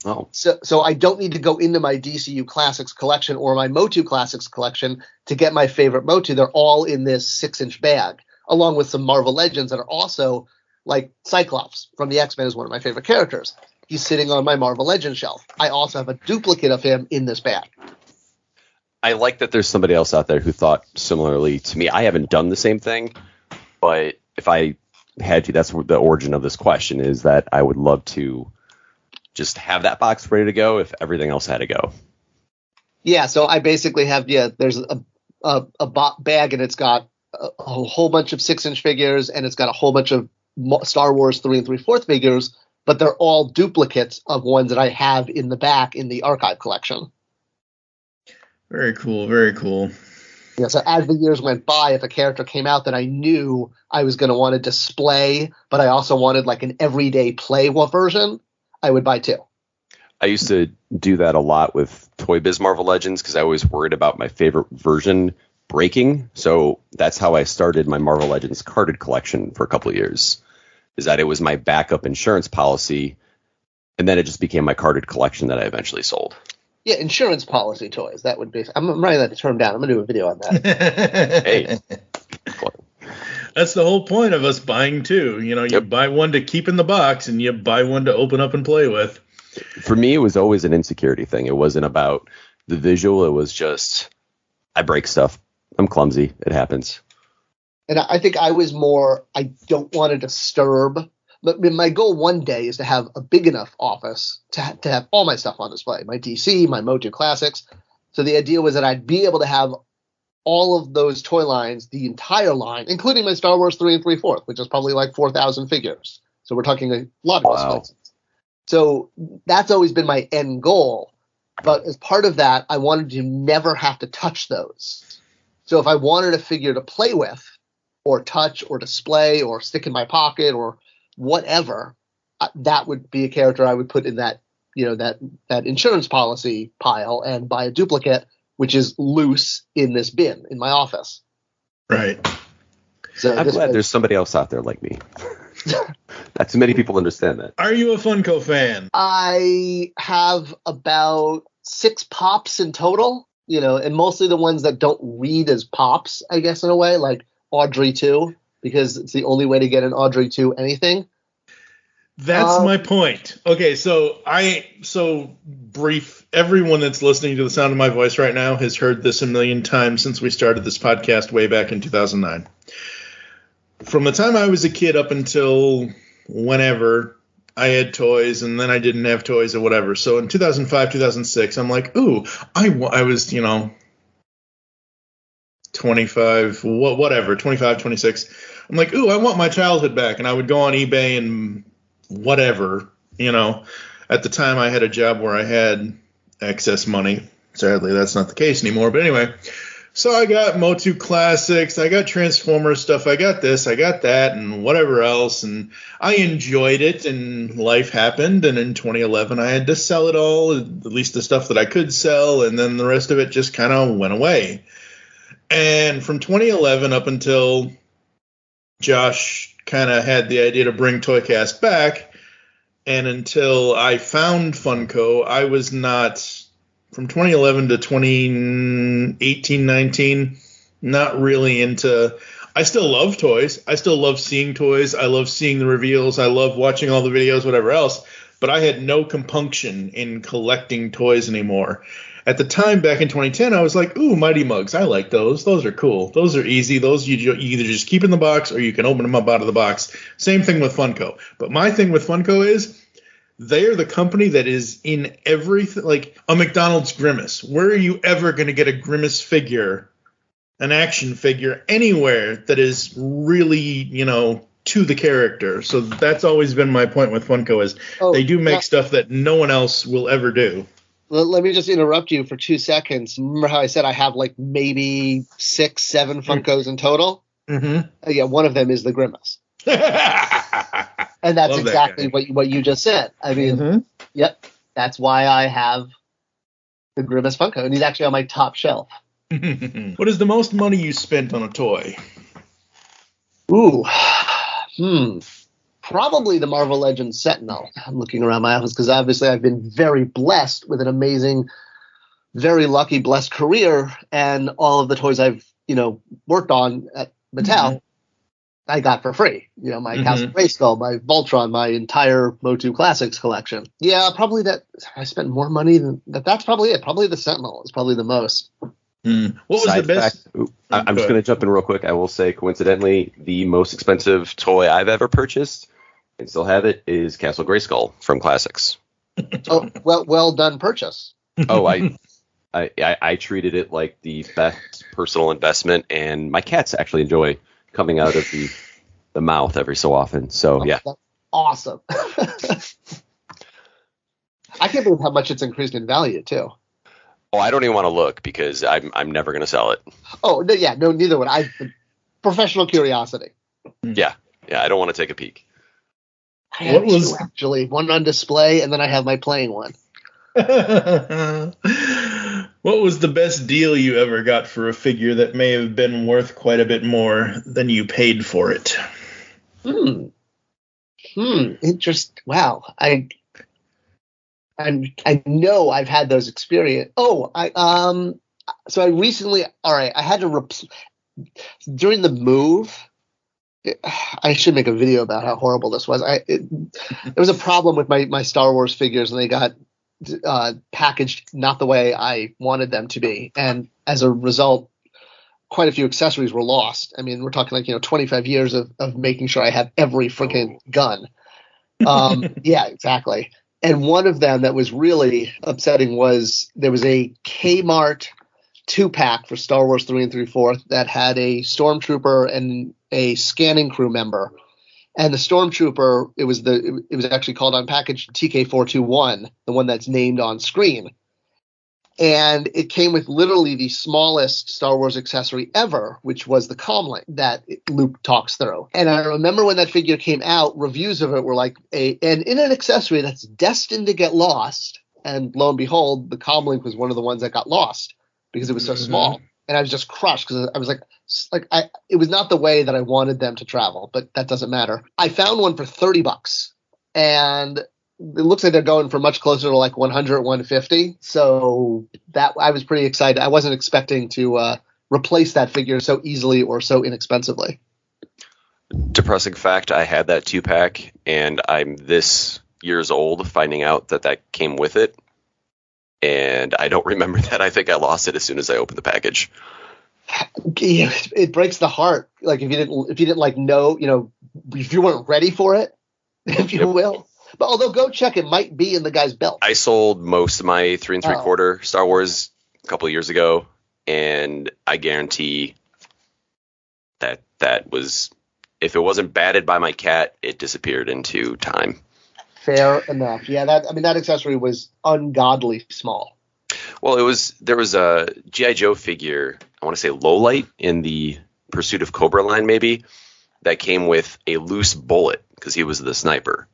Oh. So I don't need to go into my DCU Classics collection or my Motu Classics collection to get my favorite Motu. They're all in this 6-inch bag, along with some Marvel Legends that are also like Cyclops from the X-Men is one of my favorite characters. He's sitting on my Marvel Legends shelf. I also have a duplicate of him in this bag. I like that there's somebody else out there who thought similarly to me. I haven't done the same thing, but if I had to, that's the origin of this question, is that I would love to just have that box ready to go if everything else had to go. Yeah, so I basically have, there's a bag and it's got a whole bunch of 6-inch figures and it's got a whole bunch of Star Wars 3 and 3/4 figures, but they're all duplicates of ones that I have in the back in the archive collection. Very cool, very cool. Yeah, so as the years went by, if a character came out that I knew I was going to want to display, but I also wanted like an everyday play version, I would buy 2. I used to do that a lot with Toy Biz Marvel Legends because I was worried about my favorite version breaking. So that's how I started my Marvel Legends carded collection for a couple of years, is that it was my backup insurance policy, and then it just became my carded collection that I eventually sold. Yeah, insurance policy toys. That would be. I'm writing that term down. I'm going to do a video on that. Hey. That's the whole point of us buying 2. You buy one to keep in the box, and you buy one to open up and play with. For me, it was always an insecurity thing. It wasn't about the visual. It was just, I break stuff. I'm clumsy. It happens. And I think I was more, I don't want to disturb. But my goal one day is to have a big enough office to have all my stuff on display, my DC, my Motu Classics. So the idea was that I'd be able to have all of those toy lines, the entire line, including my Star Wars 3 and 3/4, which is probably like 4,000 figures. So we're talking a lot of displays. So that's always been my end goal. But as part of that, I wanted to never have to touch those. So if I wanted a figure to play with or touch or display or stick in my pocket or whatever, that would be a character I would put in that, that insurance policy pile and buy a duplicate, which is loose in this bin in my office. Right. So I'm glad there's somebody else out there like me. Not too many people understand that. Are you a Funko fan? I have about 6 pops in total, and mostly the ones that don't read as pops, I guess, in a way, like Audrey 2, because it's the only way to get an Audrey 2 anything. That's my point. Okay, so brief. Everyone that's listening to the sound of my voice right now has heard this a million times since we started this podcast way back in 2009. From the time I was a kid up until whenever, I had toys, and then I didn't have toys or whatever. So in 2005, 2006, I'm like, ooh, I was, 25, whatever, 25, 26. I'm like, ooh, I want my childhood back. And I would go on eBay and whatever, At the time, I had a job where I had excess money. Sadly, that's not the case anymore. But anyway, so I got Motu Classics, I got Transformer stuff, I got this, I got that, and whatever else. And I enjoyed it, and life happened. And in 2011, I had to sell it all, at least the stuff that I could sell, and then the rest of it just kind of went away. And from 2011 up until Josh kind of had the idea to bring ToyCast back, and until I found Funko, I was not, from 2011 to 2018, 19, not really into, I still love toys. I still love seeing toys. I love seeing the reveals. I love watching all the videos, whatever else. But I had no compunction in collecting toys anymore. At the time, back in 2010, I was like, ooh, Mighty Mugs. I like those. Those are cool. Those are easy. Those you either just keep in the box or you can open them up out of the box. Same thing with Funko. But my thing with Funko is they're the company that is in everything. Like a McDonald's Grimace. Where are you ever going to get a Grimace figure, an action figure, anywhere that is really, to the character? So that's always been my point with Funko is they do make stuff that no one else will ever do. Let me just interrupt you for 2 seconds. Remember how I said I have like maybe 6, 7 Funkos in total? Mm-hmm. Yeah, one of them is the Grimace. And that's exactly what you just said. I mean, Yep, that's why I have the Grimace Funko, and he's actually on my top shelf. What is the most money you spent on a toy? Ooh, probably the Marvel Legends Sentinel. I'm looking around my office because obviously I've been very blessed with an amazing, very lucky, blessed career, and all of the toys I've worked on at Mattel, I got for free. My Castle Grayskull, my Voltron, my entire Motu Classics collection. Yeah, probably that. I spent more money than that. That's probably it. Probably the Sentinel is probably the most. What was the best? I'm just going to jump in real quick. I will say, coincidentally, the most expensive toy I've ever purchased, and still have it, is Castle Grayskull from Classics. Oh, well done purchase. Oh, I treated it like the best personal investment, and my cats actually enjoy coming out of the mouth every so often. So yeah, that's awesome. I can't believe how much it's increased in value too. Oh, I don't even want to look because I'm never going to sell it. Oh no, yeah, no, neither would I. Professional curiosity. Yeah, I don't want to take a peek. I have two, actually, one on display, and then I have my playing one. What was the best deal you ever got for a figure that may have been worth quite a bit more than you paid for it? Interesting. Wow. I know I've had those experiences. So I recently, I had to during the move. I should make a video about how horrible this was. There was a problem with my Star Wars figures, and they got packaged not the way I wanted them to be, and as a result, quite a few accessories were lost. I mean, we're talking like 25 years of making sure I have every freaking gun. Yeah, exactly. And one of them that was really upsetting was there was a Kmart 2-pack for Star Wars 3 and 3/4 that had a Stormtrooper and a scanning crew member. And the Stormtrooper, it was actually called on package TK421, the one that's named on screen. And it came with literally the smallest Star Wars accessory ever, which was the comlink that Luke talks through. And I remember when that figure came out, reviews of it were like, and in an accessory that's destined to get lost. And lo and behold, the comlink was one of the ones that got lost because it was so small. And I was just crushed because I was like it was not the way that I wanted them to travel, but that doesn't matter. I found one for $30, and it looks like they're going for much closer to like 100, 150. So that I was pretty excited. I wasn't expecting to replace that figure so easily or so inexpensively. Depressing fact: I had that 2-pack, and I'm this years old finding out that came with it. And I don't remember that. I think I lost it as soon as I opened the package. Yeah, it breaks the heart. Like if you didn't like know, if you weren't ready for it, if you will. But although go check, it might be in the guy's belt. I sold most of my 3 3/4 Star Wars a couple of years ago, and I guarantee that was, if it wasn't batted by my cat, it disappeared into time. Fair enough. Yeah, that accessory was ungodly small. Well, there was a G.I. Joe figure, I want to say Lowlight in the Pursuit of Cobra line maybe, that came with a loose bullet because he was the sniper.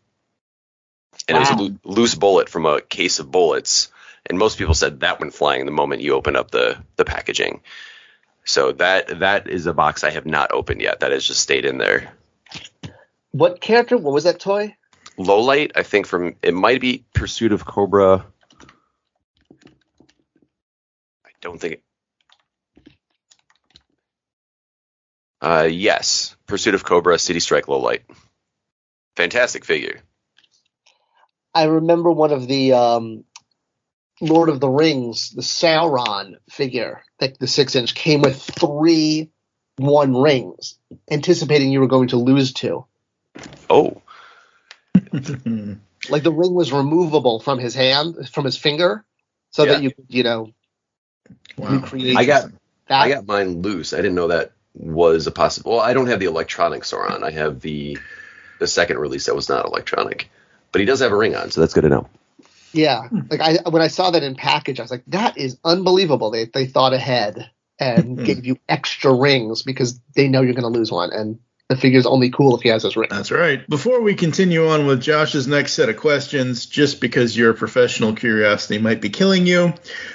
And It was a loose bullet from a case of bullets. And most people said that went flying the moment you open up the packaging. So that is a box I have not opened yet. That has just stayed in there. What character? What was that toy? Lowlight, I think it might be Pursuit of Cobra. I don't think yes. Pursuit of Cobra, City Strike Lowlight. Fantastic figure. I remember one of the Lord of the Rings, the Sauron figure, like the 6-inch, came with 3 1 rings, anticipating you were going to lose 2. Oh. Like the ring was removable from his hand, from his finger, so that you could, recreate. I got mine loose. I didn't know that was a possible. Well, I don't have the electronic Sauron. I have the second release that was not electronic, but he does have a ring on, so that's good to know. Yeah, like when I saw that in package, I was like, that is unbelievable. They thought ahead and gave you extra rings because they know you're going to lose one, and the figure's only cool if he has his ring. That's right. Before we continue on with Josh's next set of questions, just because your professional curiosity might be killing you,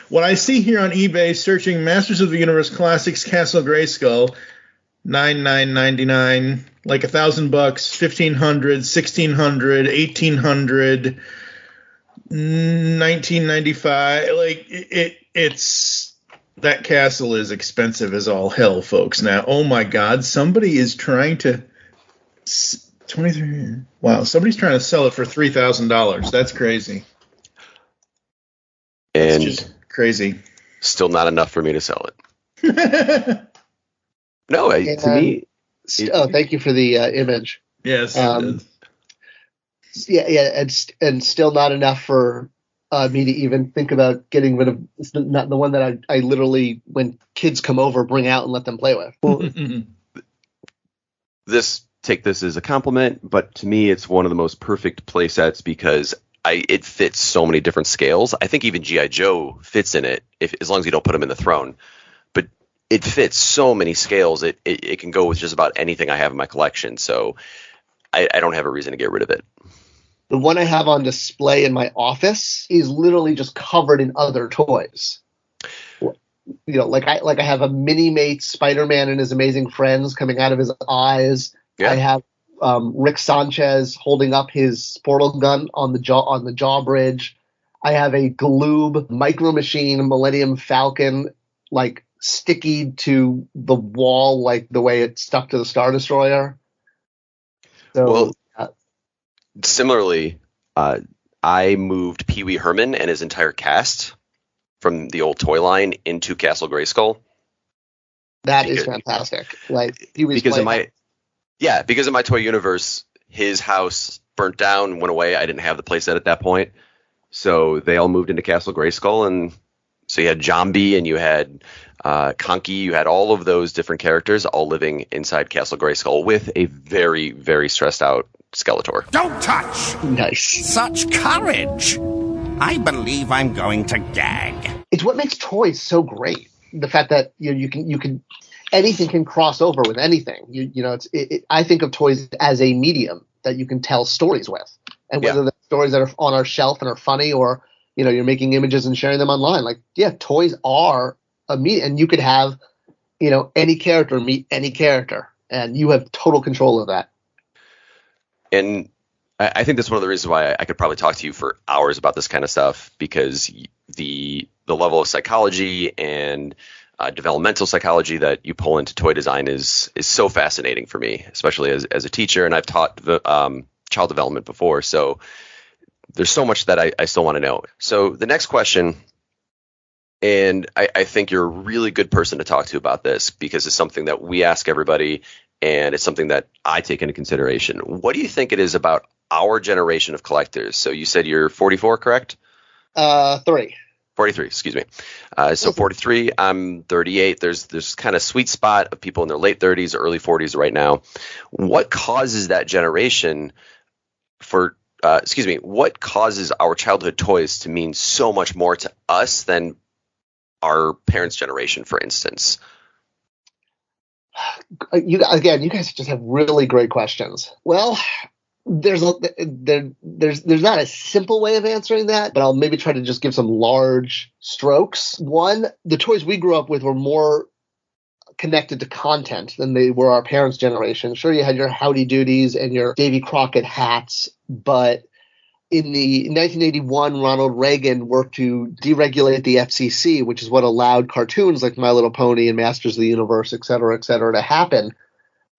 what I see here on eBay searching Masters of the Universe Classics Castle Grayskull, $9,999, like $1,000, $1,500, $1,600, $1,800, $1,995. Like it's that castle is expensive as all hell, folks. Now, oh my God, somebody is trying to 23. Wow, somebody's trying to sell it for $3,000. That's crazy. And that's just crazy. Still not enough for me to sell it. No, to me. Thank you for the image. Yes. Yeah, and still not enough for me to even think about getting rid of. It's not the one that I literally, when kids come over, bring out and let them play with. Take this as a compliment, but to me, it's one of the most perfect play sets because it fits so many different scales. I think even G.I. Joe fits in it, as long as you don't put him in the throne. But it fits so many scales. It can go with just about anything I have in my collection. So I don't have a reason to get rid of it. The one I have on display in my office is literally just covered in other toys. Like I have a Mini-Mate Spider-Man and his Amazing Friends coming out of his eyes. Yeah. I have Rick Sanchez holding up his portal gun on the jaw bridge. I have a Gloob Micro Machine Millennium Falcon, like sticky to the wall, like the way it stuck to the Star Destroyer. So, similarly, I moved Pee Wee Herman and his entire cast from the old toy line into Castle Grayskull. That is fantastic. Like because in my toy universe, his house burnt down, went away. I didn't have the playset at that point, so they all moved into Castle Grayskull, and so you had Jambi and you had Conky, you had all of those different characters all living inside Castle Grayskull with a very, very stressed out Skeletor. Don't touch! Nice. Such courage! I believe I'm going to gag. It's what makes toys so great. The fact that you can anything can cross over with anything. I think of toys as a medium that you can tell stories with, and whether the stories that are on our shelf and are funny, or you're making images and sharing them online. Like, toys are a medium, and you could have any character meet any character, and you have total control of that. And I think that's one of the reasons why I could probably talk to you for hours about this kind of stuff, because the level of psychology and developmental psychology that you pull into toy design is so fascinating for me, especially as a teacher. And I've taught child development before, so there's so much that I still want to know. So the next question, and I think you're a really good person to talk to about this, because it's something that we ask everybody, and it's something that I take into consideration. What do you think it is about our generation of collectors? So you said you're 44, correct? 43, excuse me. So 43, I'm 38. There's kind of sweet spot of people in their late 30s, early 40s right now. What causes that generation for what causes our childhood toys to mean so much more to us than our parents' generation, for instance? You guys just have really great questions. Well, there's not a simple way of answering that, but I'll maybe try to just give some large strokes. One, the toys we grew up with were more connected to content than they were our parents' generation. Sure, you had your Howdy Doodies and your Davy Crockett hats, but in 1981, Ronald Reagan worked to deregulate the FCC, which is what allowed cartoons like My Little Pony and Masters of the Universe, et cetera, to happen,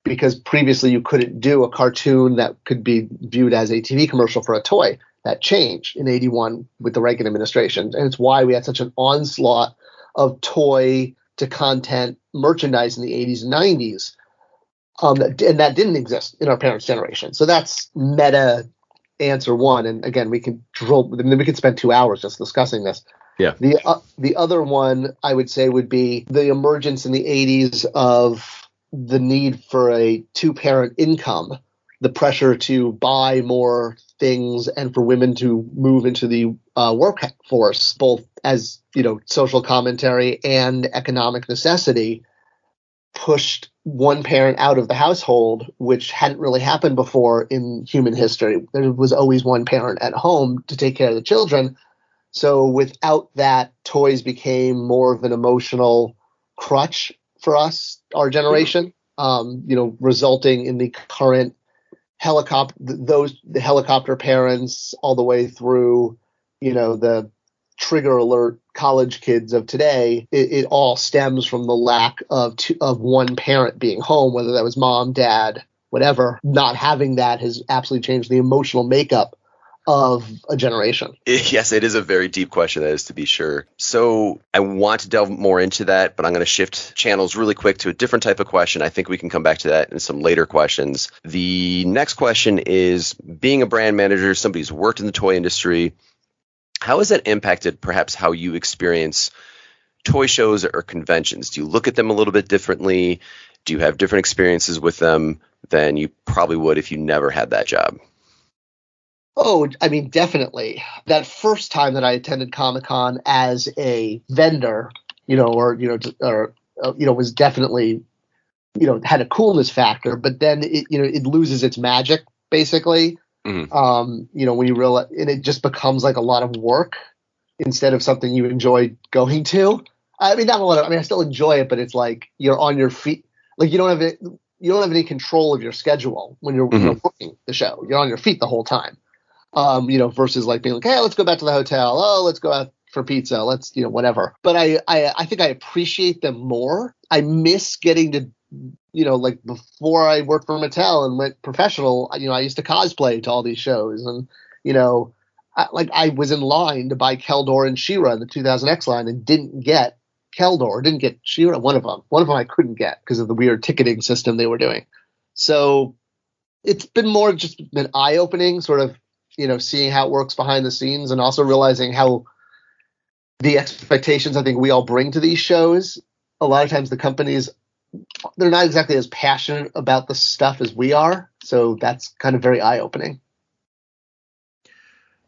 because previously you couldn't do a cartoon that could be viewed as a TV commercial for a toy. That changed in 81 with the Reagan administration, and it's why we had such an onslaught of toy to content merchandise in the 80s and 90s, and that didn't exist in our parents' generation. So that's meta answer one. And again, we could spend 2 hours just discussing this. Yeah. The other one I would say would be the emergence in the 80s of the need for a two-parent income, the pressure to buy more things, and for women to move into the workforce, both as social commentary and economic necessity, pushed one parent out of the household, which hadn't really happened before in human history. There was always one parent at home to take care of the children. So without that, toys became more of an emotional crutch for us, our generation, resulting in the current the helicopter parents all the way through, the trigger alert college kids of today. It all stems from the lack of one parent being home, whether that was mom, dad, whatever. Not having that has absolutely changed the emotional makeup of a generation. Yes, it is a very deep question, that is, to be sure. So I want to delve more into that, but I'm going to shift channels really quick to a different type of question. I think we can come back to that in some later questions. The next question is, being a brand manager, somebody who's worked in the toy industry, how has that impacted perhaps how you experience toy shows or conventions? Do you look at them a little bit differently? Do you have different experiences with them than you probably would if you never had that job? Oh, I mean, definitely. That first time that I attended Comic-Con as a vendor, was definitely, had a coolness factor, but then it loses its magic, basically. Mm-hmm. When you realize, and it just becomes like a lot of work instead of something you enjoy going to. I mean, not a lot of, I still enjoy it, but it's like you're on your feet. Like you don't have any control of your schedule when you're booking the show. You're on your feet the whole time. Versus like being like, hey, let's go back to the hotel. Oh, let's go out for pizza. Let's, whatever. But I think I appreciate them more. I miss getting to, like before I worked for Mattel and went professional, I used to cosplay to all these shows. And, I was in line to buy Keldor and She-Ra in the 2000X line and didn't get Keldor, didn't get She-Ra, one of them. One of them I couldn't get because of the weird ticketing system they were doing. So it's been more just been eye-opening, sort of, seeing how it works behind the scenes, and also realizing how the expectations I think we all bring to these shows, a lot of times the companies, they're not exactly as passionate about the stuff as we are. So that's kind of very eye-opening.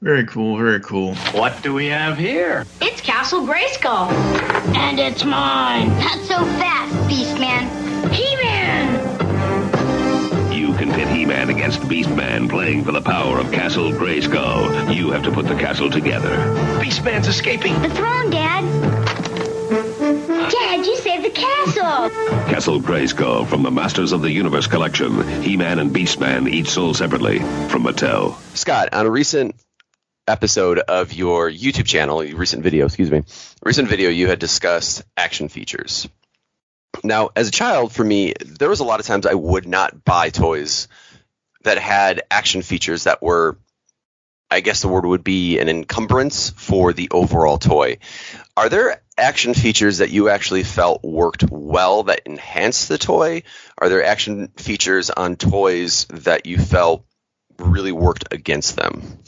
Very cool, very cool. What do we have here? It's Castle Grayskull. And it's mine. Not so fast, Beastman. He-Man! You can pit He-Man against Beastman, playing for the power of Castle Grayskull. You have to put the castle together. Beastman's escaping. The throne, Dad. Dad, you saved the castle. Castle Grayskull from the Masters of the Universe collection. He-Man and Beastman, each sold separately, from Mattel. Scott, on a recent episode of your YouTube channel, recent video, you had discussed action features. Now, as a child, for me, there was a lot of times I would not buy toys that had action features that were, I guess the word would be, an encumbrance for the overall toy. Are there action features that you actually felt worked well that enhanced the toy? Are there action features on toys that you felt really worked against them?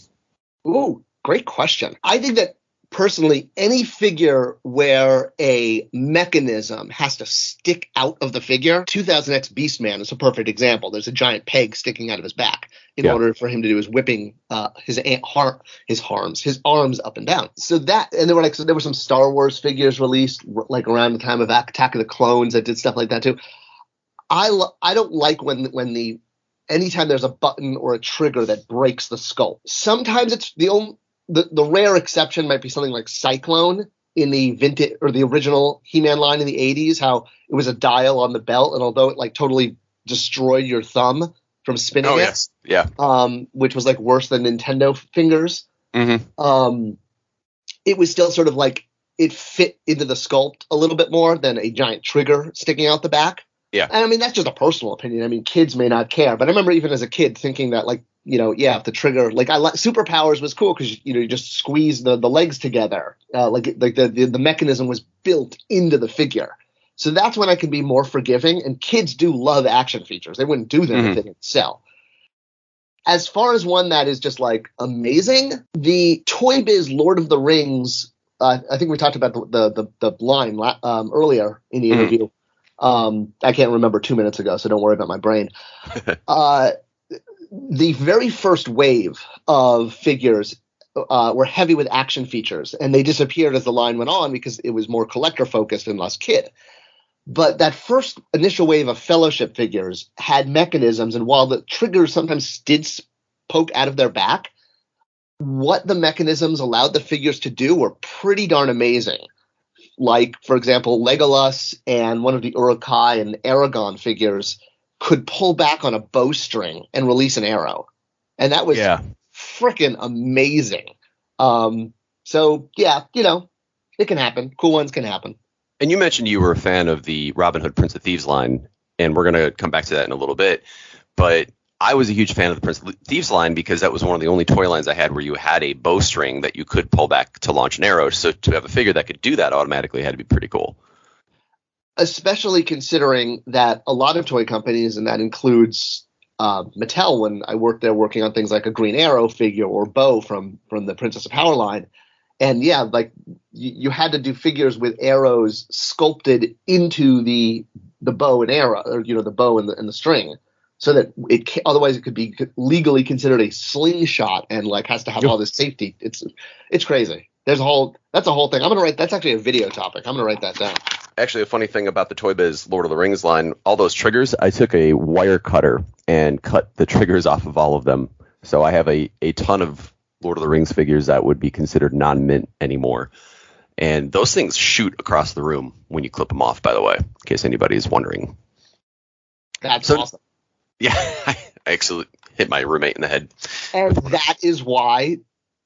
Ooh, great question. I think that personally, any figure where a mechanism has to stick out of the figure, 2000X Beastman is a perfect example. There's a giant peg sticking out of his back in order for him to do his whipping his arms up and down. So that, and there were some Star Wars figures released like around the time of Attack of the Clones that did stuff like that too. I don't like when anytime there's a button or a trigger that breaks the sculpt. Sometimes it's the rare exception might be something like Cyclone in the vintage or the original He-Man line in the 80s, how it was a dial on the belt, and although it like totally destroyed your thumb from spinning which was like worse than Nintendo fingers, it was still sort of like it fit into the sculpt a little bit more than a giant trigger sticking out the back. Yeah. And I mean, that's just a personal opinion. I mean, kids may not care, but I remember even as a kid thinking that, like, if the trigger, like, Superpowers was cool because, you just squeeze the legs together. Like the mechanism was built into the figure. So that's when I can be more forgiving. And kids do love action features. They wouldn't do them if they didn't sell. As far as one that is just, like, amazing, the Toy Biz Lord of the Rings, I think we talked about the line earlier in the interview. I can't remember 2 minutes ago, so don't worry about my brain. The very first wave of figures were heavy with action features, and they disappeared as the line went on because it was more collector focused and less kid. But that first initial wave of Fellowship figures had mechanisms, and while the triggers sometimes did poke out of their back, what the mechanisms allowed the figures to do were pretty darn amazing. Like, for example, Legolas and one of the Uruk-hai and Aragorn figures could pull back on a bowstring and release an arrow. And that was freaking amazing. So, yeah, it can happen. Cool ones can happen. And you mentioned you were a fan of the Robin Hood Prince of Thieves line, and we're going to come back to that in a little bit. But I was a huge fan of the Prince of Thieves line because that was one of the only toy lines I had where you had a bowstring that you could pull back to launch an arrow. So to have a figure that could do that automatically had to be pretty cool. Especially considering that a lot of toy companies, and that includes Mattel when I worked there working on things like a Green Arrow figure or Bow from the Princess of Power line. And yeah, like you had to do figures with arrows sculpted into the bow and arrow, or the bow and the string, so that otherwise it could be legally considered a slingshot and like has to have all this safety. It's crazy. That's a whole thing. That's actually a video topic. I'm gonna write that down. Actually, a funny thing about the Toy Biz Lord of the Rings line, all those triggers, I took a wire cutter and cut the triggers off of all of them. So I have a ton of Lord of the Rings figures that would be considered non-mint anymore. And those things shoot across the room when you clip them off, by the way, in case anybody is wondering. That's awesome. Yeah, I actually hit my roommate in the head. And that is why,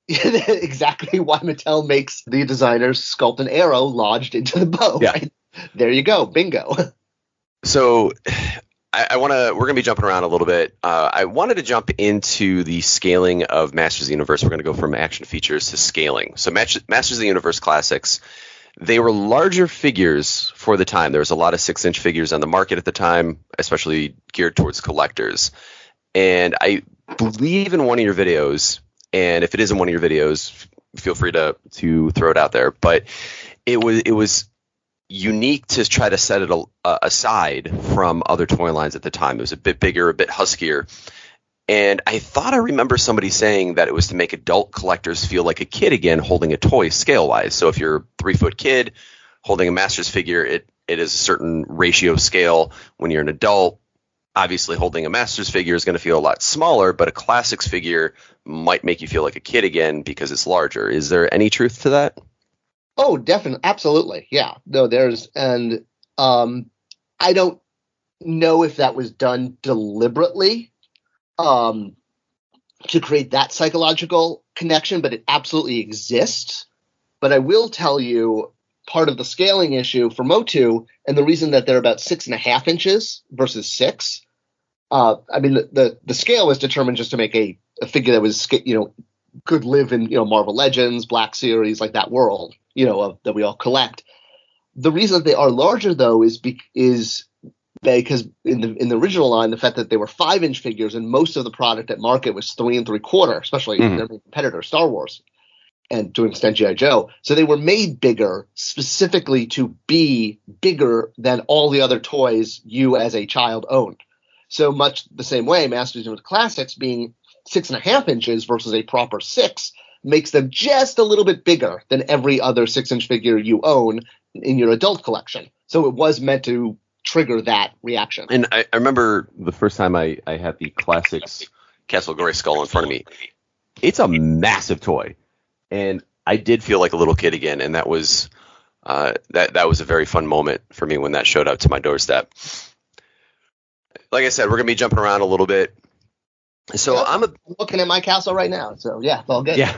exactly why Mattel makes the designers sculpt an arrow lodged into the bow. Yeah. Right? There you go. Bingo. So we're going to be jumping around a little bit. I wanted to jump into the scaling of Masters of the Universe. We're going to go from action features to scaling. So Masters of the Universe Classics, they were larger figures for the time. There was a lot of 6-inch figures on the market at the time, especially geared towards collectors. And I believe in one of your videos, and if it isn't one of your videos, feel free to throw it out there. But it was unique to try to set it aside from other toy lines at the time. It was a bit bigger, a bit huskier. And I thought I remember somebody saying that it was to make adult collectors feel like a kid again holding a toy scale-wise. So if you're a 3-foot kid holding a Masters figure, it is a certain ratio scale. When you're an adult, obviously holding a Masters figure is going to feel a lot smaller, but a Classics figure might make you feel like a kid again because it's larger. Is there any truth to that? Oh, definitely. Absolutely. Yeah. No, and I don't know if that was done deliberately to create that psychological connection, but it absolutely exists. But I will tell you part of the scaling issue for Motu, and the reason that they're about 6.5 inches versus 6. I mean, the scale was determined just to make a figure that was, could live in, Marvel Legends, Black Series, like that world, that we all collect. The reason that they are larger, though, is because in the original line, the fact that they were 5-inch figures and most of the product at market was 3 3/4, especially their main competitor, Star Wars. and to an extent G.I. Joe. So they were made bigger specifically to be bigger than all the other toys you as a child owned. So much the same way, Masters of the Classics being 6.5 inches versus a proper 6 makes them just a little bit bigger than every other 6-inch figure you own in your adult collection. So it was meant to trigger that reaction. And I remember the first time I had the Classics Castle Grayskull in front of me. It's a massive toy. And I did feel like a little kid again, and that was that was a very fun moment for me when that showed up to my doorstep. Like I said, we're gonna be jumping around a little bit. So yeah, I'm looking at my castle right now. So yeah, it's all good. Yeah,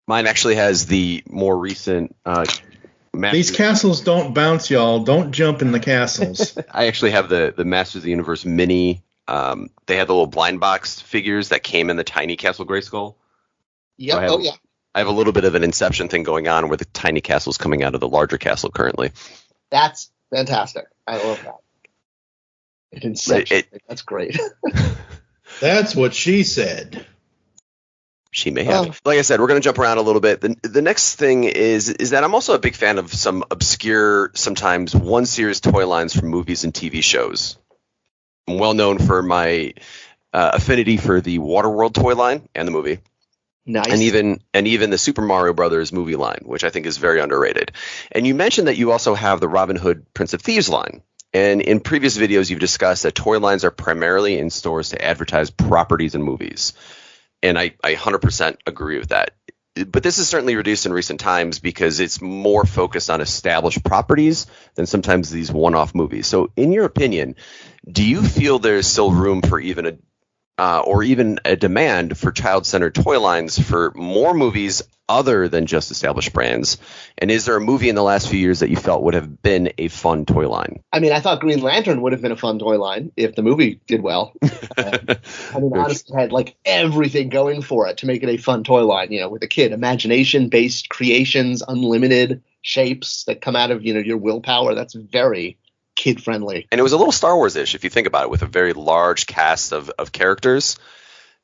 mine actually has the more recent. These castles don't bounce, y'all. Don't jump in the castles. I actually have the Masters of the Universe mini. They had the little blind box figures that came in the tiny Castle Grayskull. Yep. So yeah. I have a little bit of an Inception thing going on where the tiny castle's coming out of the larger castle currently. That's fantastic. I love that. Inception. That's great. That's what she said. She may have. Like I said, we're going to jump around a little bit. The next thing is that I'm also a big fan of some obscure, sometimes one-series toy lines from movies and TV shows. I'm well known for my affinity for the Waterworld toy line and the movie. Nice. And even the Super Mario Brothers movie line, which I think is very underrated. And you mentioned that you also have the Robin Hood Prince of Thieves line. And in previous videos, you've discussed that toy lines are primarily in stores to advertise properties and movies. And I 100% agree with that. But this is certainly reduced in recent times because it's more focused on established properties than sometimes these one-off movies. So in your opinion, do you feel there's still room for even a demand for child-centered toy lines for more movies other than just established brands? And is there a movie in the last few years that you felt would have been a fun toy line? I mean, I thought Green Lantern would have been a fun toy line if the movie did well. Honestly, it had like everything going for it to make it a fun toy line, with a kid. Imagination-based creations, unlimited shapes that come out of, your willpower. That's very kid-friendly. And it was a little Star Wars-ish, if you think about it, with a very large cast of characters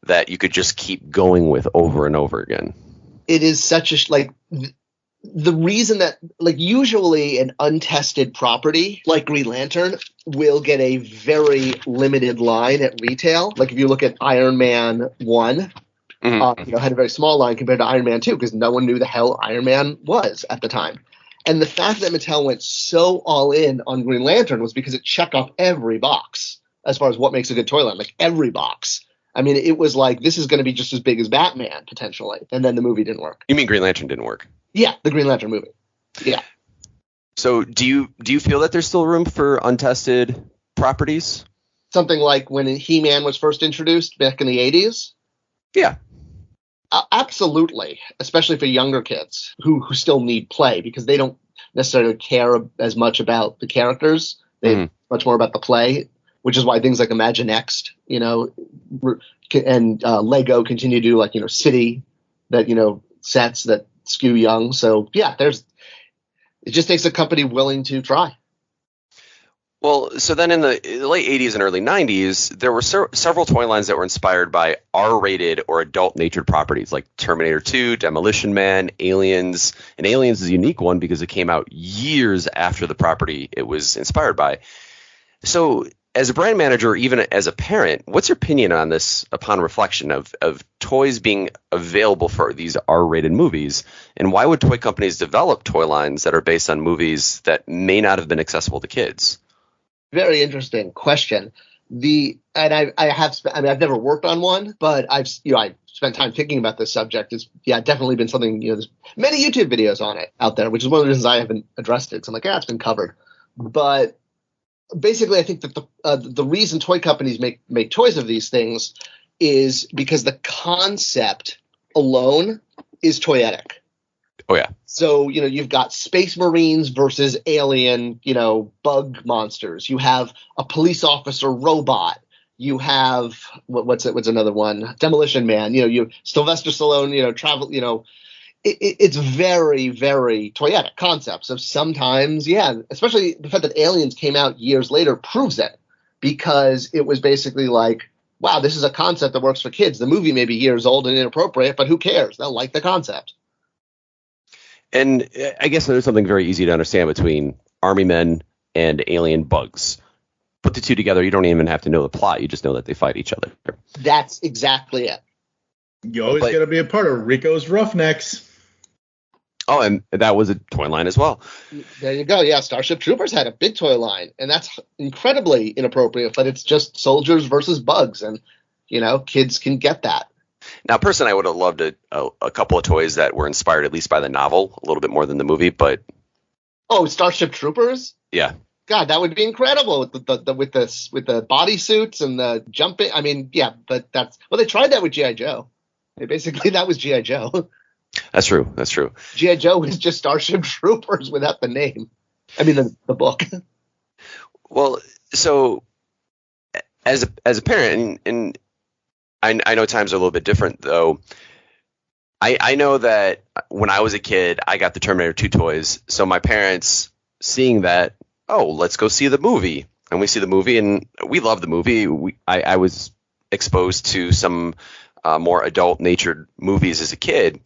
that you could just keep going with over and over again. It is such a the reason that usually an untested property like Green Lantern will get a very limited line at retail. Like if you look at Iron Man 1, had a very small line compared to Iron Man 2 because no one knew the hell Iron Man was at the time. And the fact that Mattel went so all in on Green Lantern was because it checked off every box as far as what makes a good toy line, like every box. I mean, it was like, this is going to be just as big as Batman, potentially. And then the movie didn't work. You mean Green Lantern didn't work? Yeah, the Green Lantern movie. Yeah. So do you feel that there's still room for untested properties? Something like when He-Man was first introduced back in the 80s? Yeah. Absolutely, especially for younger kids who still need play because they don't necessarily care as much about the characters. They much more about the play, which is why things like Imaginext, and Lego continue to do city that, sets that skew young. So yeah, it just takes a company willing to try. Well, so then in the late 80s and early 90s, there were several toy lines that were inspired by R-rated or adult-natured properties like Terminator 2, Demolition Man, Aliens. And Aliens is a unique one because it came out years after the property it was inspired by. So as a brand manager, or even as a parent, what's your opinion on this upon reflection of toys being available for these R-rated movies? And why would toy companies develop toy lines that are based on movies that may not have been accessible to kids? Very interesting question. I've never worked on one, but I've spent time thinking about this subject. It's definitely been something, there's many YouTube videos on it out there, which is one of the reasons I haven't addressed it. So I'm like, it's been covered. But basically, I think that the reason toy companies make toys of these things is because the concept alone is toyetic. Oh, yeah. So, you've got Space Marines versus alien, bug monsters. You have a police officer robot. You have, what's another one? Demolition Man. You Sylvester Stallone, travel, it's very, very toyetic concept. So sometimes, especially the fact that Aliens came out years later proves it because it was basically like, wow, this is a concept that works for kids. The movie may be years old and inappropriate, but who cares? They'll like the concept. And I guess there's something very easy to understand between army men and alien bugs. Put the two together, you don't even have to know the plot. You just know that they fight each other. That's exactly it. You always got to be a part of Rico's Roughnecks. Oh, and that was a toy line as well. There you go. Yeah, Starship Troopers had a big toy line, and that's incredibly inappropriate, but it's just soldiers versus bugs, and, kids can get that. Now, personally, I would have loved a couple of toys that were inspired at least by the novel, a little bit more than the movie, but... Oh, Starship Troopers? Yeah. God, that would be incredible with the bodysuits and the jumping. I mean, yeah, but they tried that with G.I. Joe. That was G.I. Joe. That's true. G.I. Joe is just Starship Troopers without the name. I mean, the book. Well, so as a parent, and I know times are a little bit different, though. I know that when I was a kid, I got the Terminator 2 toys. So my parents, seeing that, oh, let's go see the movie. And we see the movie, and we love the movie. I was exposed to some more adult-natured movies as a kid,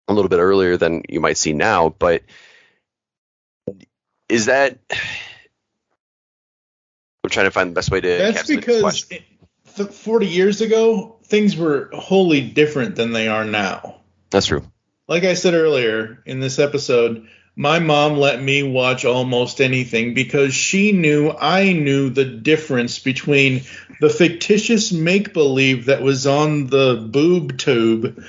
a little bit earlier than you might see now. But is that... I'm trying to find the best way to... That's because 40 years ago, things were wholly different than they are now. That's true. Like I said earlier in this episode, my mom let me watch almost anything because she knew I knew the difference between the fictitious make-believe that was on the boob tube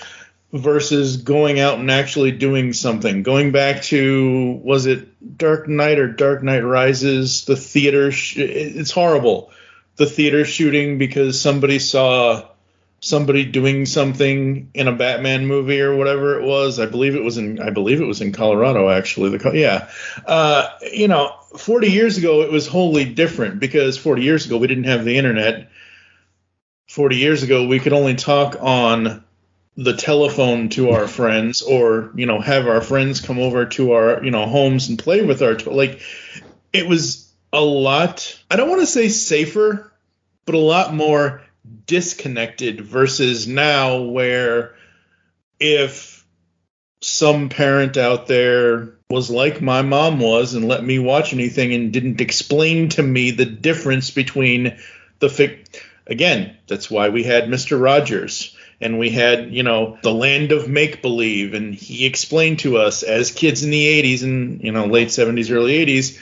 versus going out and actually doing something. Going back to, was it Dark Knight or Dark Knight Rises? The theater, it's horrible. The theater shooting because somebody saw somebody doing something in a Batman movie or whatever it was. I believe it was in Colorado, actually. 40 years ago, it was wholly different because 40 years ago, we didn't have the internet. 40 years ago, we could only talk on the telephone to our friends or, have our friends come over to our, homes and play with our, it was a lot, I don't want to say safer, but a lot more disconnected versus now where if some parent out there was like my mom was and let me watch anything and didn't explain to me the difference between again, that's why we had Mr. Rogers and we had, the land of make-believe, and he explained to us as kids in the 80s and, late 70s, early 80s,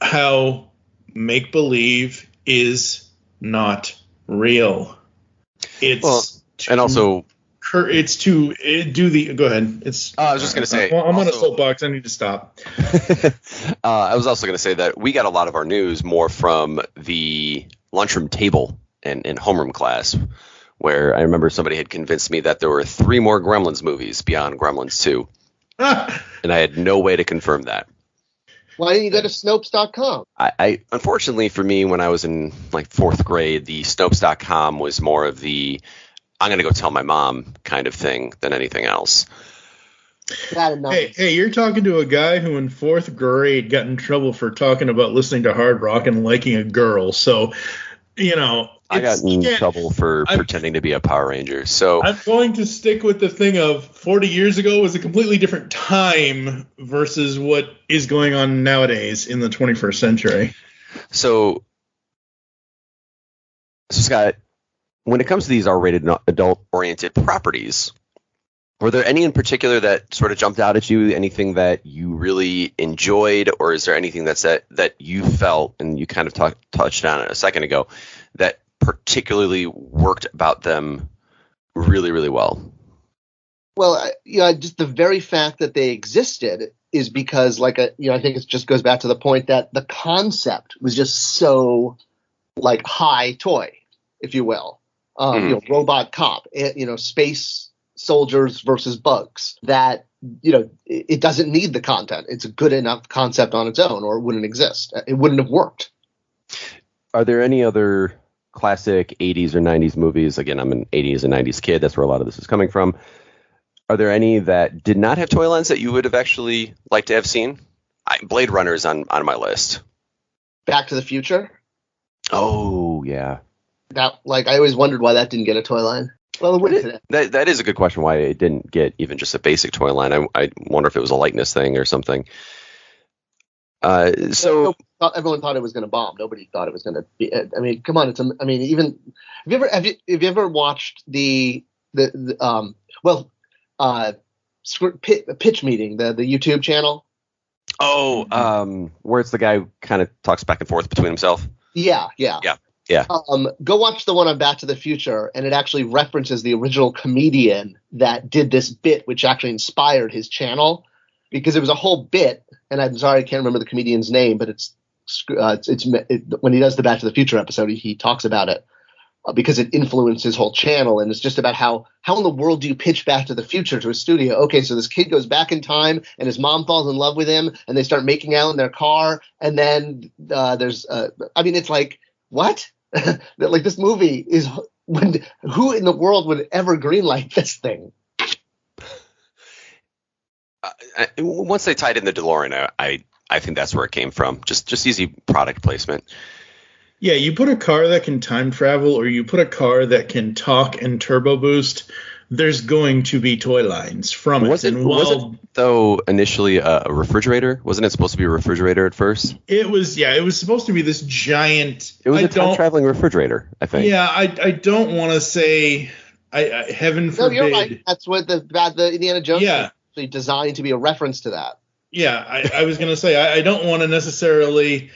how make-believe is not real. It's and also it's to do the go ahead. It's I was just going to say I'm on a soapbox. I need to stop. I was also going to say that we got a lot of our news more from the lunchroom table and homeroom class, where I remember somebody had convinced me that there were 3 more Gremlins movies beyond Gremlins 2, and I had no way to confirm that. Why didn't you go to Snopes.com? I unfortunately for me, when I was in 4th grade, the Snopes.com was more of the I'm going to go tell my mom kind of thing than anything else. Hey, you're talking to a guy who in 4th grade got in trouble for talking about listening to hard rock and liking a girl. So, I got in trouble for pretending to be a Power Ranger. So I'm going to stick with the thing of 40 years ago was a completely different time versus what is going on nowadays in the 21st century. So Scott, when it comes to these R-rated adult-oriented properties, were there any in particular that sort of jumped out at you? Anything that you really enjoyed, or is there anything that you felt, and you kind of touched on it a second ago, that particularly worked about them really, really well? Well, just the very fact that they existed is because, I think it just goes back to the point that the concept was just so, high toy, if you will. Robot cop, space soldiers versus bugs, that, it doesn't need the content. It's a good enough concept on its own, or it wouldn't exist. It wouldn't have worked. Are there any other classic 80s or 90s movies? Again, I'm an 80s and 90s kid. That's where a lot of this is coming from. Are there any that did not have toy lines that you would have actually liked to have seen? Blade Runner is on my list. Back to the Future? Oh, yeah. That, I always wondered why that didn't get a toy line. Well, it wouldn't today. That is a good question. Why it didn't get even just a basic toy line? I wonder if it was a likeness thing or something. So everyone thought it was going to bomb. Nobody thought it was going to be. I mean, come on. Even have you ever watched the pitch meeting, the YouTube channel? Oh, where it's the guy who kind of talks back and forth between himself. Yeah. Go watch the one on Back to the Future, and it actually references the original comedian that did this bit, which actually inspired his channel, because it was a whole bit. And I'm sorry, I can't remember the comedian's name, but it's when he does the Back to the Future episode, he talks about it because it influenced his whole channel. And it's just about how in the world do you pitch Back to the Future to a studio? Okay, so this kid goes back in time and his mom falls in love with him and they start making out in their car. And then it's like, what? Like, this movie is who in the world would ever greenlight this thing? Once they tied in the DeLorean, I think that's where it came from. Just easy product placement. Yeah, you put a car that can time travel, or you put a car that can talk and turbo boost, there's going to be toy lines from it. Was it though initially a refrigerator? Wasn't it supposed to be a refrigerator at first? It was supposed to be this giant. It was a time-traveling refrigerator, I think. Yeah, I don't want to say, heaven forbid. No, you're right. That's what the Indiana Jones thing actually designed to be a reference to that. Yeah, I was going to say, I don't want to necessarily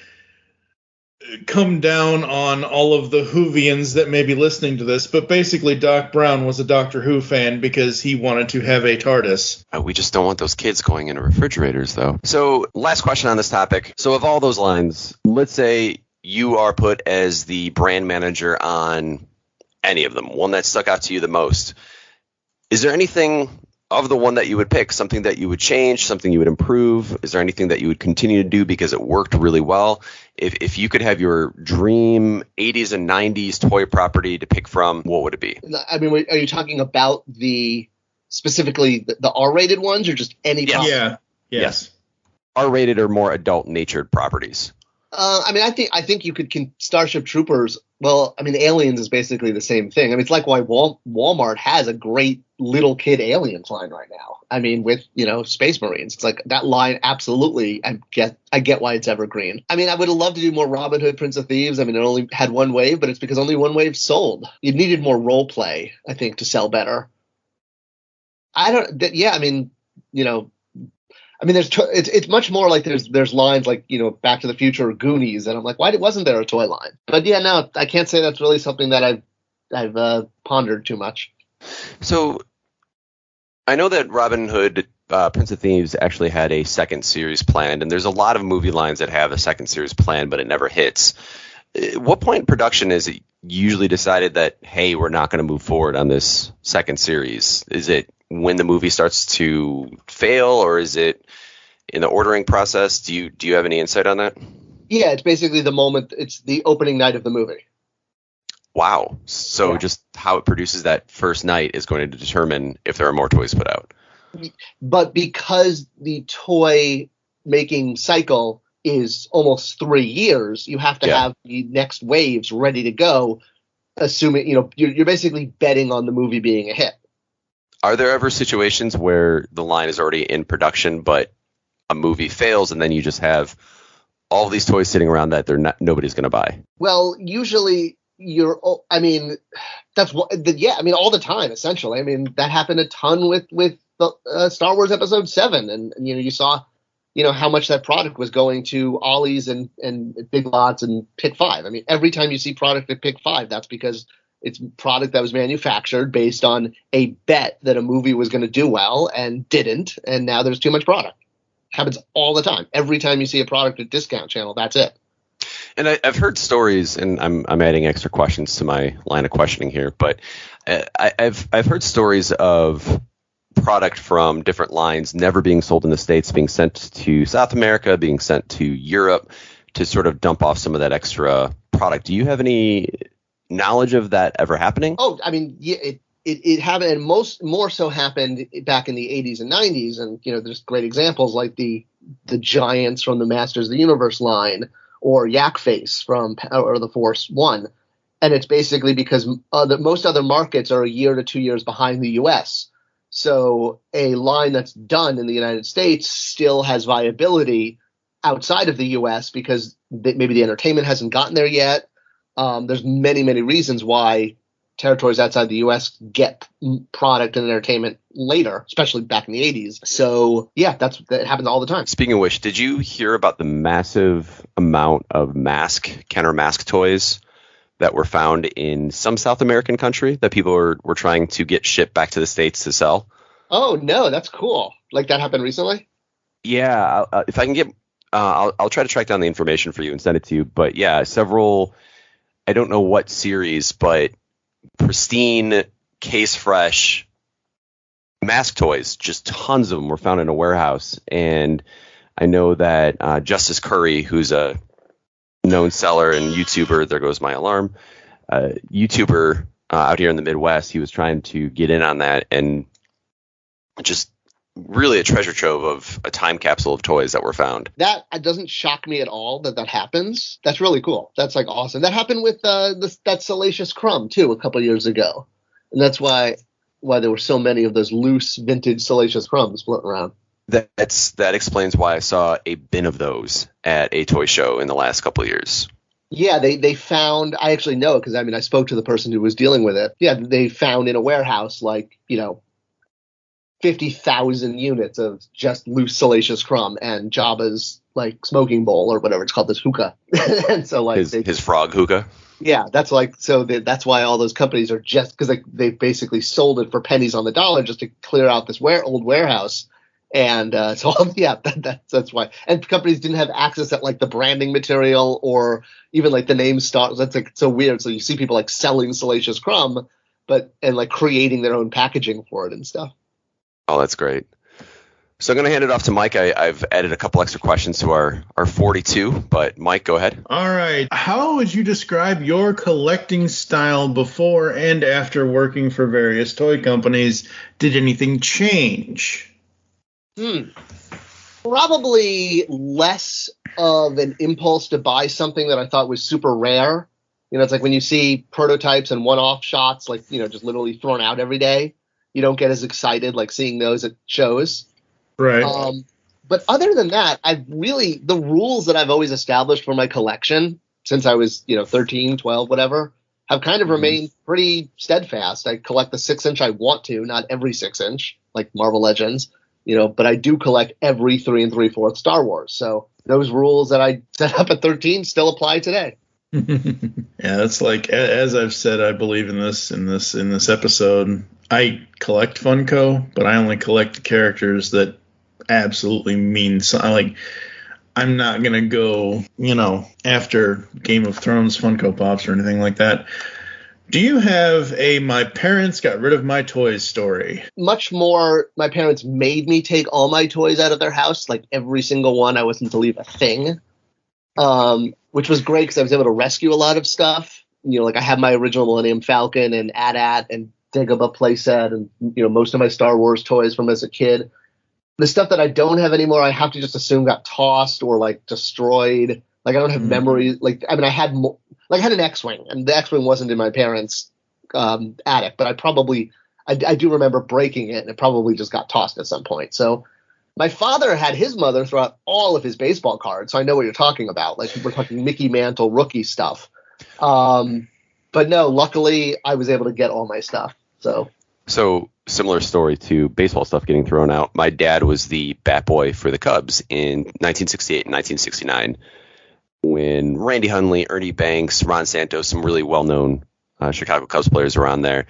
come down on all of the Whovians that may be listening to this, but basically Doc Brown was a Doctor Who fan because he wanted to have a TARDIS. We just don't want those kids going into refrigerators, though. So, last question on this topic. So, of all those lines, let's say you are put as the brand manager on any of them, one that stuck out to you the most. Is there anything of the one that you would pick, something that you would change, something you would improve? Is there anything that you would continue to do because it worked really well? If you could have your dream 80s and 90s toy property to pick from, what would it be? I mean, are you talking about specifically the R-rated ones, or just any? Yes. Yes. R-rated or more adult-natured properties. I think you could Starship Troopers. Well, I mean, Aliens is basically the same thing. I mean, it's like why Walmart has a great little kid Aliens line right now. I mean, with Space Marines, it's like that line. Absolutely, I get why it's evergreen. I mean, I would have loved to do more Robin Hood, Prince of Thieves. I mean, it only had one wave, but it's because only one wave sold. You needed more role play, I think, to sell better. It's much more like there's lines like, Back to the Future or Goonies, and I'm like, why wasn't there a toy line? But yeah, no, I can't say that's really something that I've pondered too much. So I know that Robin Hood, Prince of Thieves actually had a second series planned, and there's a lot of movie lines that have a second series planned, but it never hits. At what point in production is it usually decided that, hey, we're not going to move forward on this second series? Is it when the movie starts to fail, or is it in the ordering process? Do you have any insight on that? Yeah, it's basically the moment. It's the opening night of the movie. Wow. So just how it produces that first night is going to determine if there are more toys put out. But because the toy making cycle is almost 3 years, you have to have the next waves ready to go, assuming, you're basically betting on the movie being a hit. Are there ever situations where the line is already in production, but a movie fails, and then you just have all these toys sitting around that nobody's going to buy? Well, usually all the time, essentially. I mean, that happened a ton with the Star Wars Episode 7, and you saw, how much that product was going to Ollie's and Big Lots and Pick 5. I mean, every time you see product at Pick 5, that's because it's product that was manufactured based on a bet that a movie was going to do well and didn't, and now there's too much product. Happens all the time. Every time you see a product at Discount Channel, that's it. And I've heard stories, and I'm adding extra questions to my line of questioning here, but I've heard stories of product from different lines never being sold in the States, being sent to South America, being sent to Europe to sort of dump off some of that extra product. Do you have any knowledge of that ever happening? Oh, I mean, yeah, it happened, and more so happened back in the 80s and 90s, and there's great examples like the Giants from the Masters of the Universe line, or Yak Face from Power of the Force 1. And it's basically because most other markets are a year to 2 years behind the U.S. So a line that's done in the United States still has viability outside of the U.S. because maybe the entertainment hasn't gotten there yet. There's many, many reasons why territories outside the U.S. get product and entertainment later, especially back in the 80s. So, yeah, that happens all the time. Speaking of which, did you hear about the massive amount of counter mask toys that were found in some South American country that people were trying to get shipped back to the States to sell? Oh, no, that's cool. Like that happened recently? Yeah, if I can get, I'll try to track down the information for you and send it to you. But yeah, several, I don't know what series, but pristine, case fresh mask toys, just tons of them were found in a warehouse. And I know that Justice Curry, who's a known seller and YouTuber, there goes my alarm, YouTuber out here in the Midwest, he was trying to get in on that, and just really a treasure trove of a time capsule of toys that were found. That doesn't shock me at all that happens. That's really cool. That's like awesome. That happened with that Salacious Crumb too a couple years ago, and that's why there were so many of those loose vintage Salacious Crumbs floating around. That explains why I saw a bin of those at a toy show in the last couple of years. Yeah, they found. I actually know it because I spoke to the person who was dealing with it. Yeah, they found in a warehouse 50,000 units of just loose Salacious Crumb and Jabba's like smoking bowl or whatever it's called, this hookah. And so like his frog hookah. Yeah, that's like that's why all those companies are just because they basically sold it for pennies on the dollar just to clear out this old warehouse. And that's why. And companies didn't have access at like the branding material or even like the name stars. That's like so weird. So you see people like selling Salacious Crumb, and like creating their own packaging for it and stuff. Oh, that's great. So I'm going to hand it off to Mike. I've added a couple extra questions to our 42, but Mike, go ahead. All right. How would you describe your collecting style before and after working for various toy companies? Did anything change? Probably less of an impulse to buy something that I thought was super rare. It's like when you see prototypes and one-off shots, like, just literally thrown out every day. You don't get as excited like seeing those at shows. Right. But other than that, the rules that I've always established for my collection since I was, 13, 12, whatever, have kind of remained pretty steadfast. I collect the 6-inch I want to, not every 6-inch, like Marvel Legends, but I do collect every 3 3/4 Star Wars. So those rules that I set up at 13 still apply today. Yeah, that's like, as I've said, I believe in this episode. I collect Funko, but I only collect the characters that absolutely mean something. Like, I'm not gonna go, after Game of Thrones Funko Pops or anything like that. Do you have a my parents got rid of my toys story? Much more, my parents made me take all my toys out of their house, like every single one. I wasn't to leave a thing. Which was great because I was able to rescue a lot of stuff. Like I had my original Millennium Falcon and AT-AT and Dagobah playset and, most of my Star Wars toys from as a kid. The stuff that I don't have anymore, I have to just assume got tossed or like destroyed. Like I don't have memories. I had an X-Wing, and the X-Wing wasn't in my parents' attic, but I do remember breaking it, and it probably just got tossed at some point. So my father had his mother throw out all of his baseball cards, so I know what you're talking about. Like, we're talking Mickey Mantle rookie stuff. But no, luckily, I was able to get all my stuff. So similar story to baseball stuff getting thrown out. My dad was the bat boy for the Cubs in 1968 and 1969 when Randy Hundley, Ernie Banks, Ron Santos, some really well-known Chicago Cubs players were on there.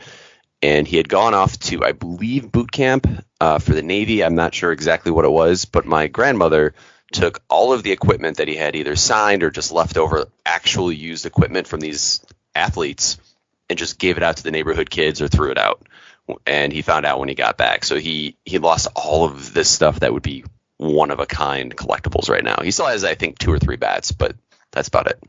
And he had gone off to, I believe, boot camp for the Navy. I'm not sure exactly what it was, but my grandmother took all of the equipment that he had either signed or just left over actual used equipment from these athletes and just gave it out to the neighborhood kids or threw it out. And he found out when he got back. So he lost all of this stuff that would be one-of-a-kind collectibles right now. He still has, I think, 2 or 3 bats, but that's about it.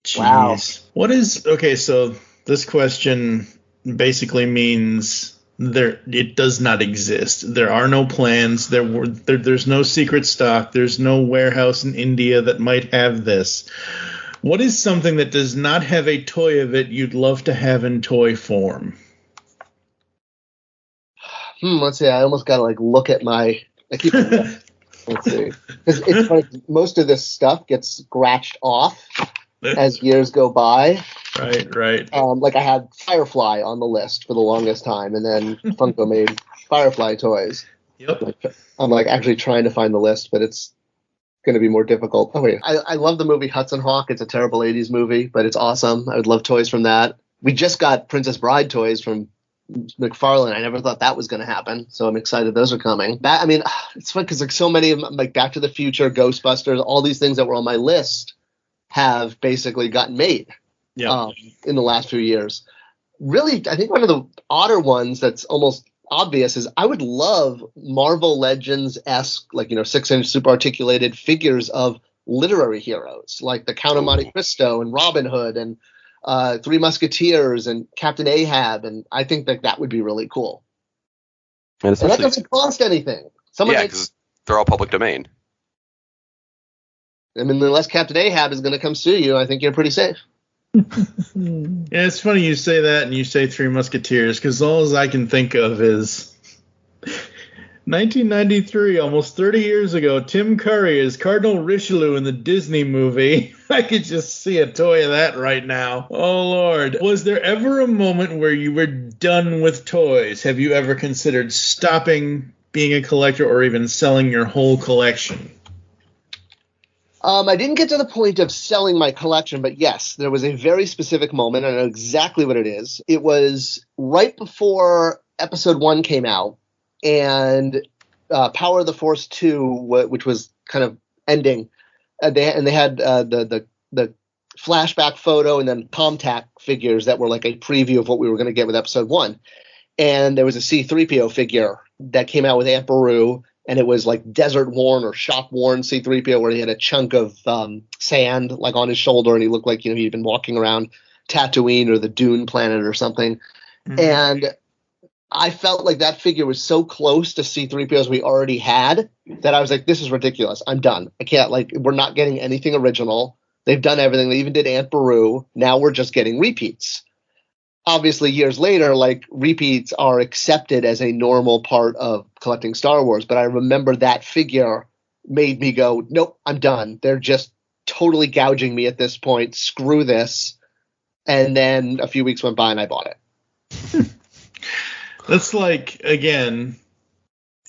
Jeez. Wow. Okay, so this question basically means it does not exist. There are no plans. There's no secret stock. There's no warehouse in India that might have this. What is something that does not have a toy of it you'd love to have in toy form? Let's see. I almost got to look at my. I keep. Let's see. Because it's funny. Most of this stuff gets scratched off as years go by. Right. I had Firefly on the list for the longest time, and then Funko made Firefly toys. Yep. I'm actually trying to find the list, but it's going to be more difficult. Oh wait, I love the movie Hudson Hawk. It's a terrible 80s movie, but it's awesome. I would love toys from that. We just got Princess Bride toys from McFarlane. I never thought that was going to happen, so I'm excited those are coming. It's fun because so many of them, Back to the Future, Ghostbusters, all these things that were on my list have basically gotten made in the last few years. Really, I think one of the odder ones that's almost obvious is I would love Marvel Legends-esque, 6-inch super articulated figures of literary heroes, like the Count of Monte Cristo and Robin Hood and Three Musketeers and Captain Ahab, and I think that would be really cool. And that doesn't cost anything. Because they're all public domain. Unless Captain Ahab is going to come sue you, I think you're pretty safe. Yeah, it's funny you say that and you say Three Musketeers, because all I can think of is 1993, almost 30 years ago, Tim Curry as Cardinal Richelieu in the Disney movie. I could just see a toy of that right now. Oh, Lord. Was there ever a moment where you were done with toys? Have you ever considered stopping being a collector or even selling your whole collection? I didn't get to the point of selling my collection, but yes, there was a very specific moment. I know exactly what it is. It was right before Episode 1 came out, and Power of the Force 2, which was kind of ending, they had the flashback photo and then Comtac figures that were like a preview of what we were going to get with Episode 1. And there was a C-3PO figure that came out with Aunt Beru, and it was desert-worn or shop-worn C-3PO, where he had a chunk of sand on his shoulder, and he looked like he'd been walking around Tatooine or the Dune planet or something. Mm-hmm. And I felt like that figure was so close to C-3POs we already had that I was like, this is ridiculous. I'm done. I can't, we're not getting anything original. They've done everything. They even did Aunt Beru. Now we're just getting repeats. Obviously, years later, repeats are accepted as a normal part of collecting Star Wars. But I remember that figure made me go, nope, I'm done. They're just totally gouging me at this point. Screw this. And then a few weeks went by and I bought it. That's again,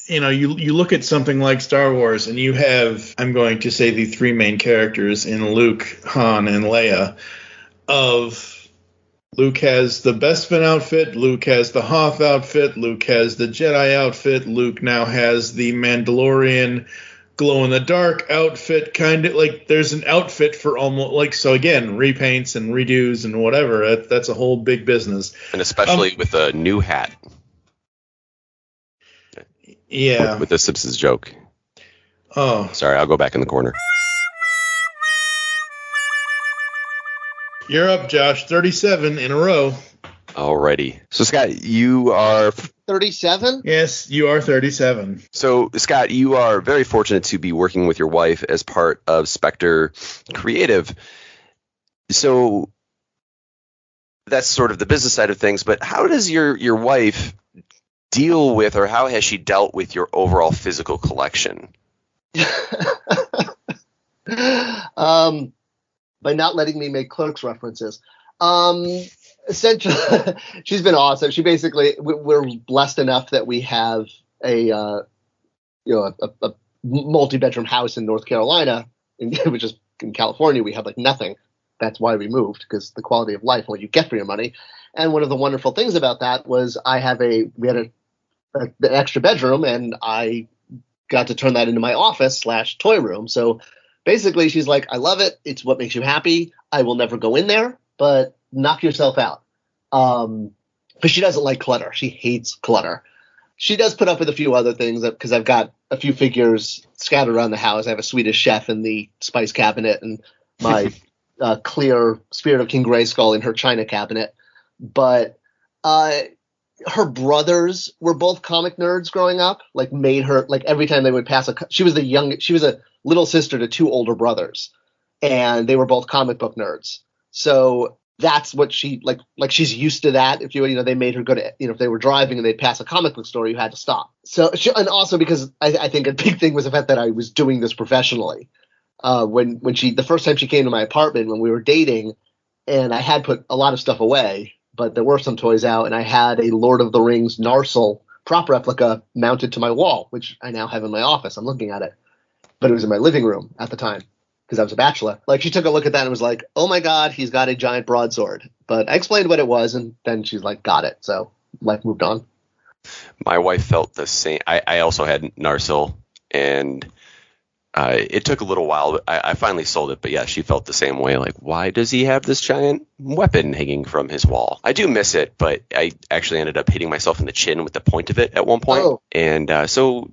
you look at something like Star Wars and you have, I'm going to say the three main characters in Luke, Han, and Leia of... Luke has the Bespin outfit, Luke has the Hoth outfit, Luke has the Jedi outfit, Luke now has the Mandalorian glow-in-the-dark outfit, kind of there's an outfit for almost, so again, repaints and redos and whatever, that's a whole big business. And especially with a new hat. Yeah. With the Simpsons joke. Oh. Sorry, I'll go back in the corner. You're up, Josh. 37 in a row. Alrighty. So, Scott, you are... 37? Yes, you are 37. So, Scott, you are very fortunate to be working with your wife as part of Spectre Creative. So, that's sort of the business side of things, but how does your wife deal with, or how has she dealt with your overall physical collection? By not letting me make Clerks references. Essentially, she's been awesome. She basically, we're blessed enough that we have a multi-bedroom house in North Carolina, which is in California. We have nothing. That's why we moved, because the quality of life, what you get for your money. And one of the wonderful things about that was we had an extra bedroom, and I got to turn that into my office / toy room. So basically, she's like, I love it. It's what makes you happy. I will never go in there, but knock yourself out. But she doesn't like clutter. She hates clutter. She does put up with a few other things because I've got a few figures scattered around the house. I have a Swedish chef in the spice cabinet and my clear Spirit of King Grayskull in her china cabinet. But her brothers were both comic nerds growing up, made her, every time they would pass she was a little sister to two older brothers. and they were both comic book nerds. So that's what she like she's used to that. If they made her go to, if they were driving and they'd pass a comic book store, you had to stop. So and also because I think a big thing was the fact that I was doing this professionally. When the first time she came to my apartment when we were dating, and I had put a lot of stuff away, but there were some toys out, and I had a Lord of the Rings Narsil prop replica mounted to my wall, which I now have in my office. I'm looking at it, but it was in my living room at the time because I was a bachelor. Like, she took a look at that and was like, "Oh my God, he's got a giant broadsword." But I explained what it was, and then she's like, "Got it." So life moved on. My wife felt the same. I also had Narsil, and it took a little while. But I finally sold it, but yeah, she felt the same way. Like, why does he have this giant weapon hanging from his wall? I do miss it, but I actually ended up hitting myself in the chin with the point of it at one point. Oh. And so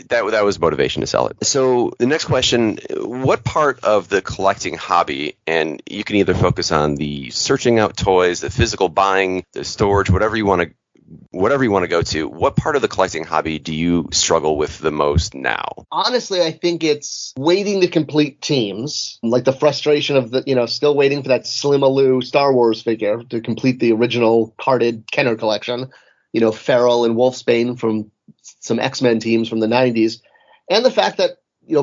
that was motivation to sell it. So the next question, what part of the collecting hobby, and you can either focus on the searching out toys, the physical buying, the storage, whatever you want to go to, what part of the collecting hobby do you struggle with the most now? Honestly, I think it's waiting to complete teams, like the frustration of still waiting for that Slimaloo Star Wars figure to complete the original carded Kenner collection, Ferrell and Wolfsbane from some X-Men teams from the 90s, and the fact that,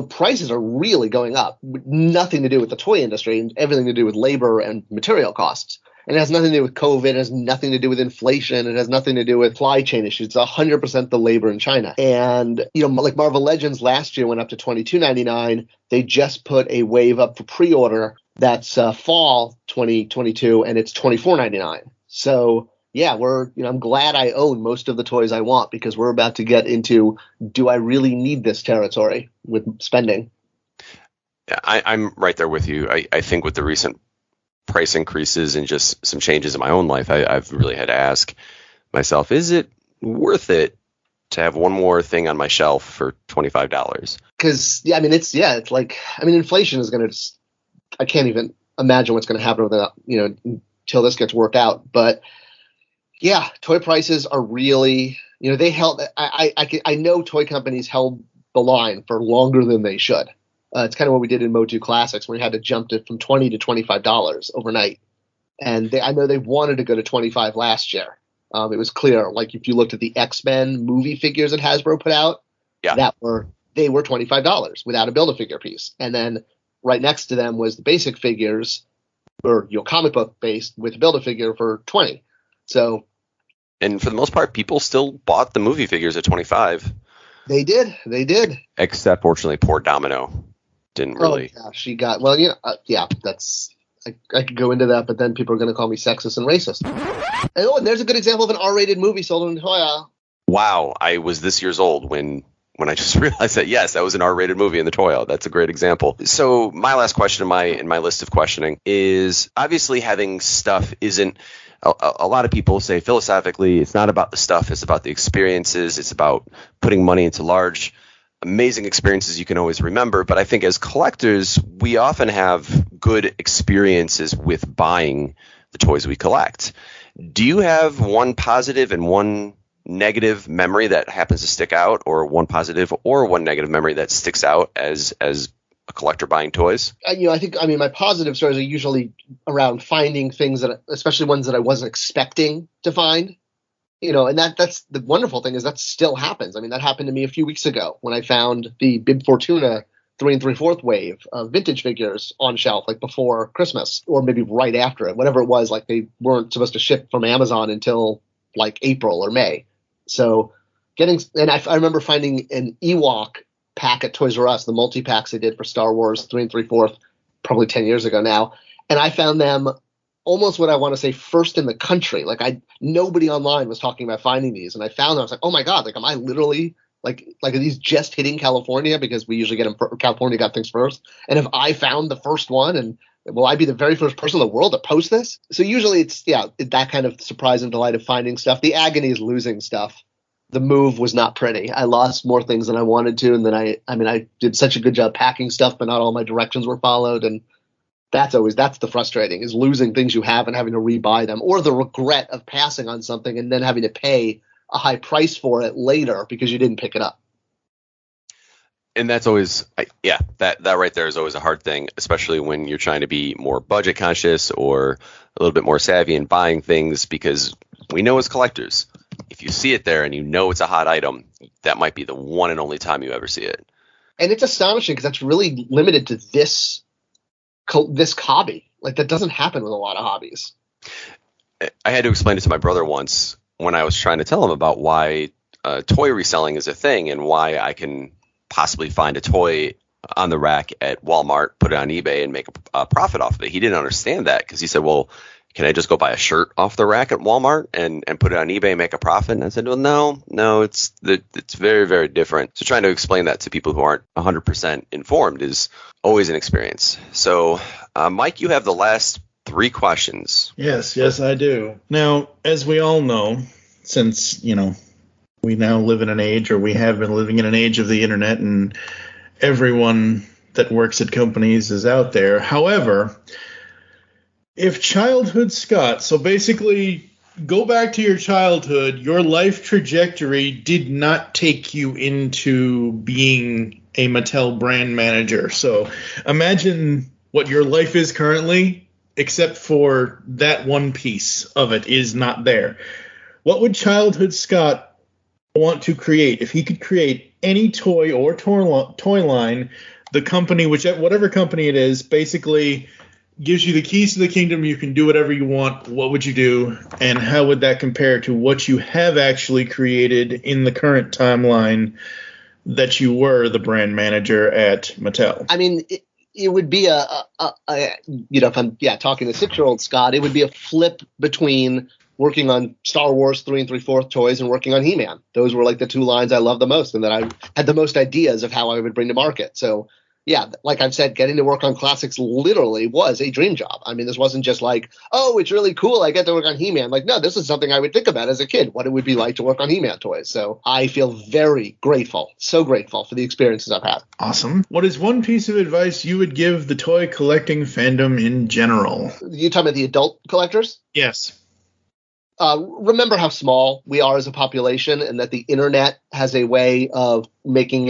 prices are really going up, nothing to do with the toy industry and everything to do with labor and material costs. And it has nothing to do with COVID. It has nothing to do with inflation. It has nothing to do with supply chain issues. It's 100% the labor in China. And, like Marvel Legends last year went up to $22.99. They just put a wave up for pre-order. That's fall 2022, and it's $24.99. So, yeah, I'm glad I own most of the toys I want, because we're about to get into, do I really need this territory with spending? Yeah, I'm right there with you. I think with the recent price increases and just some changes in my own life, I've really had to ask myself, is it worth it to have one more thing on my shelf for $25? Because, it's like, inflation is going to I can't even imagine what's going to happen with that, until this gets worked out. But yeah, toy prices are really, they held, I know toy companies held the line for longer than they should. It's kind of what we did in Motu Classics, where we had to jump it from $20 to $25 overnight. And I know they wanted to go to $25 last year. It was clear, like if you looked at the X-Men movie figures that Hasbro put out, they were $25 without a Build-A-Figure piece. And then right next to them was the basic figures, or comic book based, with a Build-A-Figure for $20. So, and for the most part, people still bought the movie figures at $25. They did. Except, fortunately, poor Domino didn't really. Oh, yeah, she got, well, that's, I could go into that, but then people are going to call me sexist and racist. And there's a good example of an R-rated movie sold in Toya. Wow, I was this years old when I just realized that, yes, that was an R-rated movie in the Toyo. That's a great example. So my last question in my list of questioning is, obviously having stuff isn't, a lot of people say philosophically, it's not about the stuff, it's about the experiences, it's about putting money into large, amazing experiences you can always remember. But I think as collectors, we often have good experiences with buying the toys we collect. Do you have one positive and one negative memory that happens to stick out, or one positive or one negative memory that sticks out as a collector buying toys? I think my positive stories are usually around finding things that, especially ones that I wasn't expecting to find. And that's the wonderful thing, is that still happens. That happened to me a few weeks ago when I found the Bib Fortuna 3 3/4 wave of vintage figures on shelf, like before Christmas, or maybe right after it, whatever it was. Like, they weren't supposed to ship from Amazon until like April or May. So I remember finding an Ewok pack at Toys R Us, the multi-packs they did for Star Wars 3 3/4, probably 10 years ago now. And I found them almost what I want to say first in the country. Like, nobody online was talking about finding these. And I found them. I was like, oh my God, like, am I literally like are these just hitting California? Because we usually get them, California got things first. And if I found the first one, and will I be the very first person in the world to post this? So usually it's, that kind of surprise and delight of finding stuff. The agony is losing stuff. The move was not pretty. I lost more things than I wanted to. And then I did such a good job packing stuff, but not all my directions were followed. And that's the frustrating, is losing things you have and having to rebuy them, or the regret of passing on something and then having to pay a high price for it later because you didn't pick it up. And that's always, that right there is always a hard thing, especially when you're trying to be more budget conscious or a little bit more savvy in buying things, because we know as collectors, if you see it there and you know it's a hot item, that might be the one and only time you ever see it. And it's astonishing because that's really limited to this hobby. Like, that doesn't happen with a lot of hobbies. I had to explain it to my brother once when I was trying to tell him about why toy reselling is a thing and why I can possibly find a toy on the rack at Walmart, put it on eBay, and make a profit off of it. He didn't understand that because he said, well, can I just go buy a shirt off the rack at Walmart and put it on eBay and make a profit? And I said, well, no, it's very, very different. So trying to explain that to people who aren't 100% informed is always an experience. So, Mike, you have the last 3 questions. Yes, I do. Now, as we all know, since, we now live in an age, or we have been living in an age of the internet, and everyone that works at companies is out there. However, if childhood Scott, so basically go back to your childhood, your life trajectory did not take you into being a Mattel brand manager. So imagine what your life is currently, except for that one piece of it is not there. What would childhood Scott want to create? If he could create any toy or toy line, the company, whatever company it is, basically gives you the keys to the kingdom. You can do whatever you want. What would you do? And how would that compare to what you have actually created in the current timeline that you were the brand manager at Mattel? I mean, it would be if I'm talking to 6-year-old Scott, it would be a flip between working on Star Wars 3 3/4 toys and working on He-Man. Those were like the 2 lines I loved the most and that I had the most ideas of how I would bring to market. So, yeah, like I've said, getting to work on classics literally was a dream job. I mean, this wasn't just like, oh, it's really cool, I get to work on He-Man. Like, no, this is something I would think about as a kid, what it would be like to work on He-Man toys. So I feel very grateful, so grateful for the experiences I've had. Awesome. What is one piece of advice you would give the toy collecting fandom in general? You talking about the adult collectors? Yes. Remember how small we are as a population, and that the internet has a way of making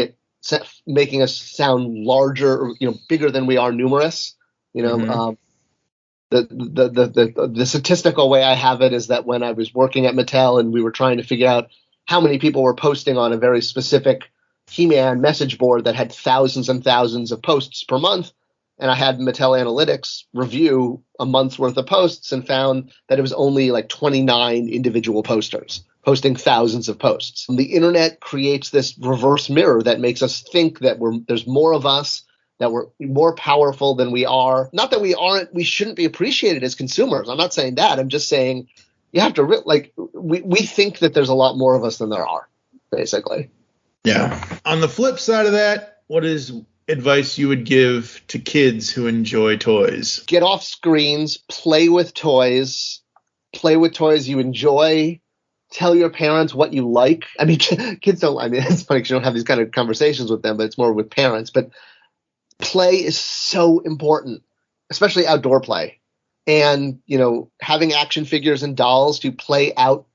us sound larger, or, bigger than we are numerous. The statistical way I have it is that when I was working at Mattel and we were trying to figure out how many people were posting on a very specific He-Man message board that had thousands and thousands of posts per month, and I had Mattel Analytics review a month's worth of posts and found that it was only like 29 individual posters posting thousands of posts. The internet creates this reverse mirror that makes us think that there's more of us, that we're more powerful than we are. Not that we aren't, we shouldn't be appreciated as consumers. I'm not saying that. I'm just saying you have to, we think that there's a lot more of us than there are, basically. Yeah. On the flip side of that, what is advice you would give to kids who enjoy toys? Get off screens, play with toys you enjoy. Tell your parents what you like. I mean, kids don't, it's funny because you don't have these kind of conversations with them, but it's more with parents. But play is so important, especially outdoor play. And, having action figures and dolls to play out,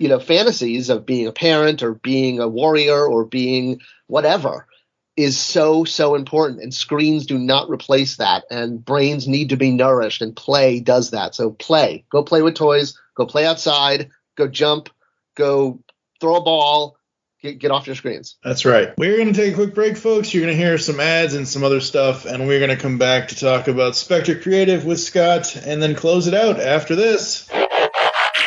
fantasies of being a parent or being a warrior or being whatever is so, so important. And screens do not replace that. And brains need to be nourished, and play does that. So play. Go play with toys. Go play outside. Go jump. Go throw a ball. Get off your screens. That's right. We're going to take a quick break, folks. You're going to hear some ads and some other stuff, and we're going to come back to talk about Spectre Creative with Scott, and then close it out after this.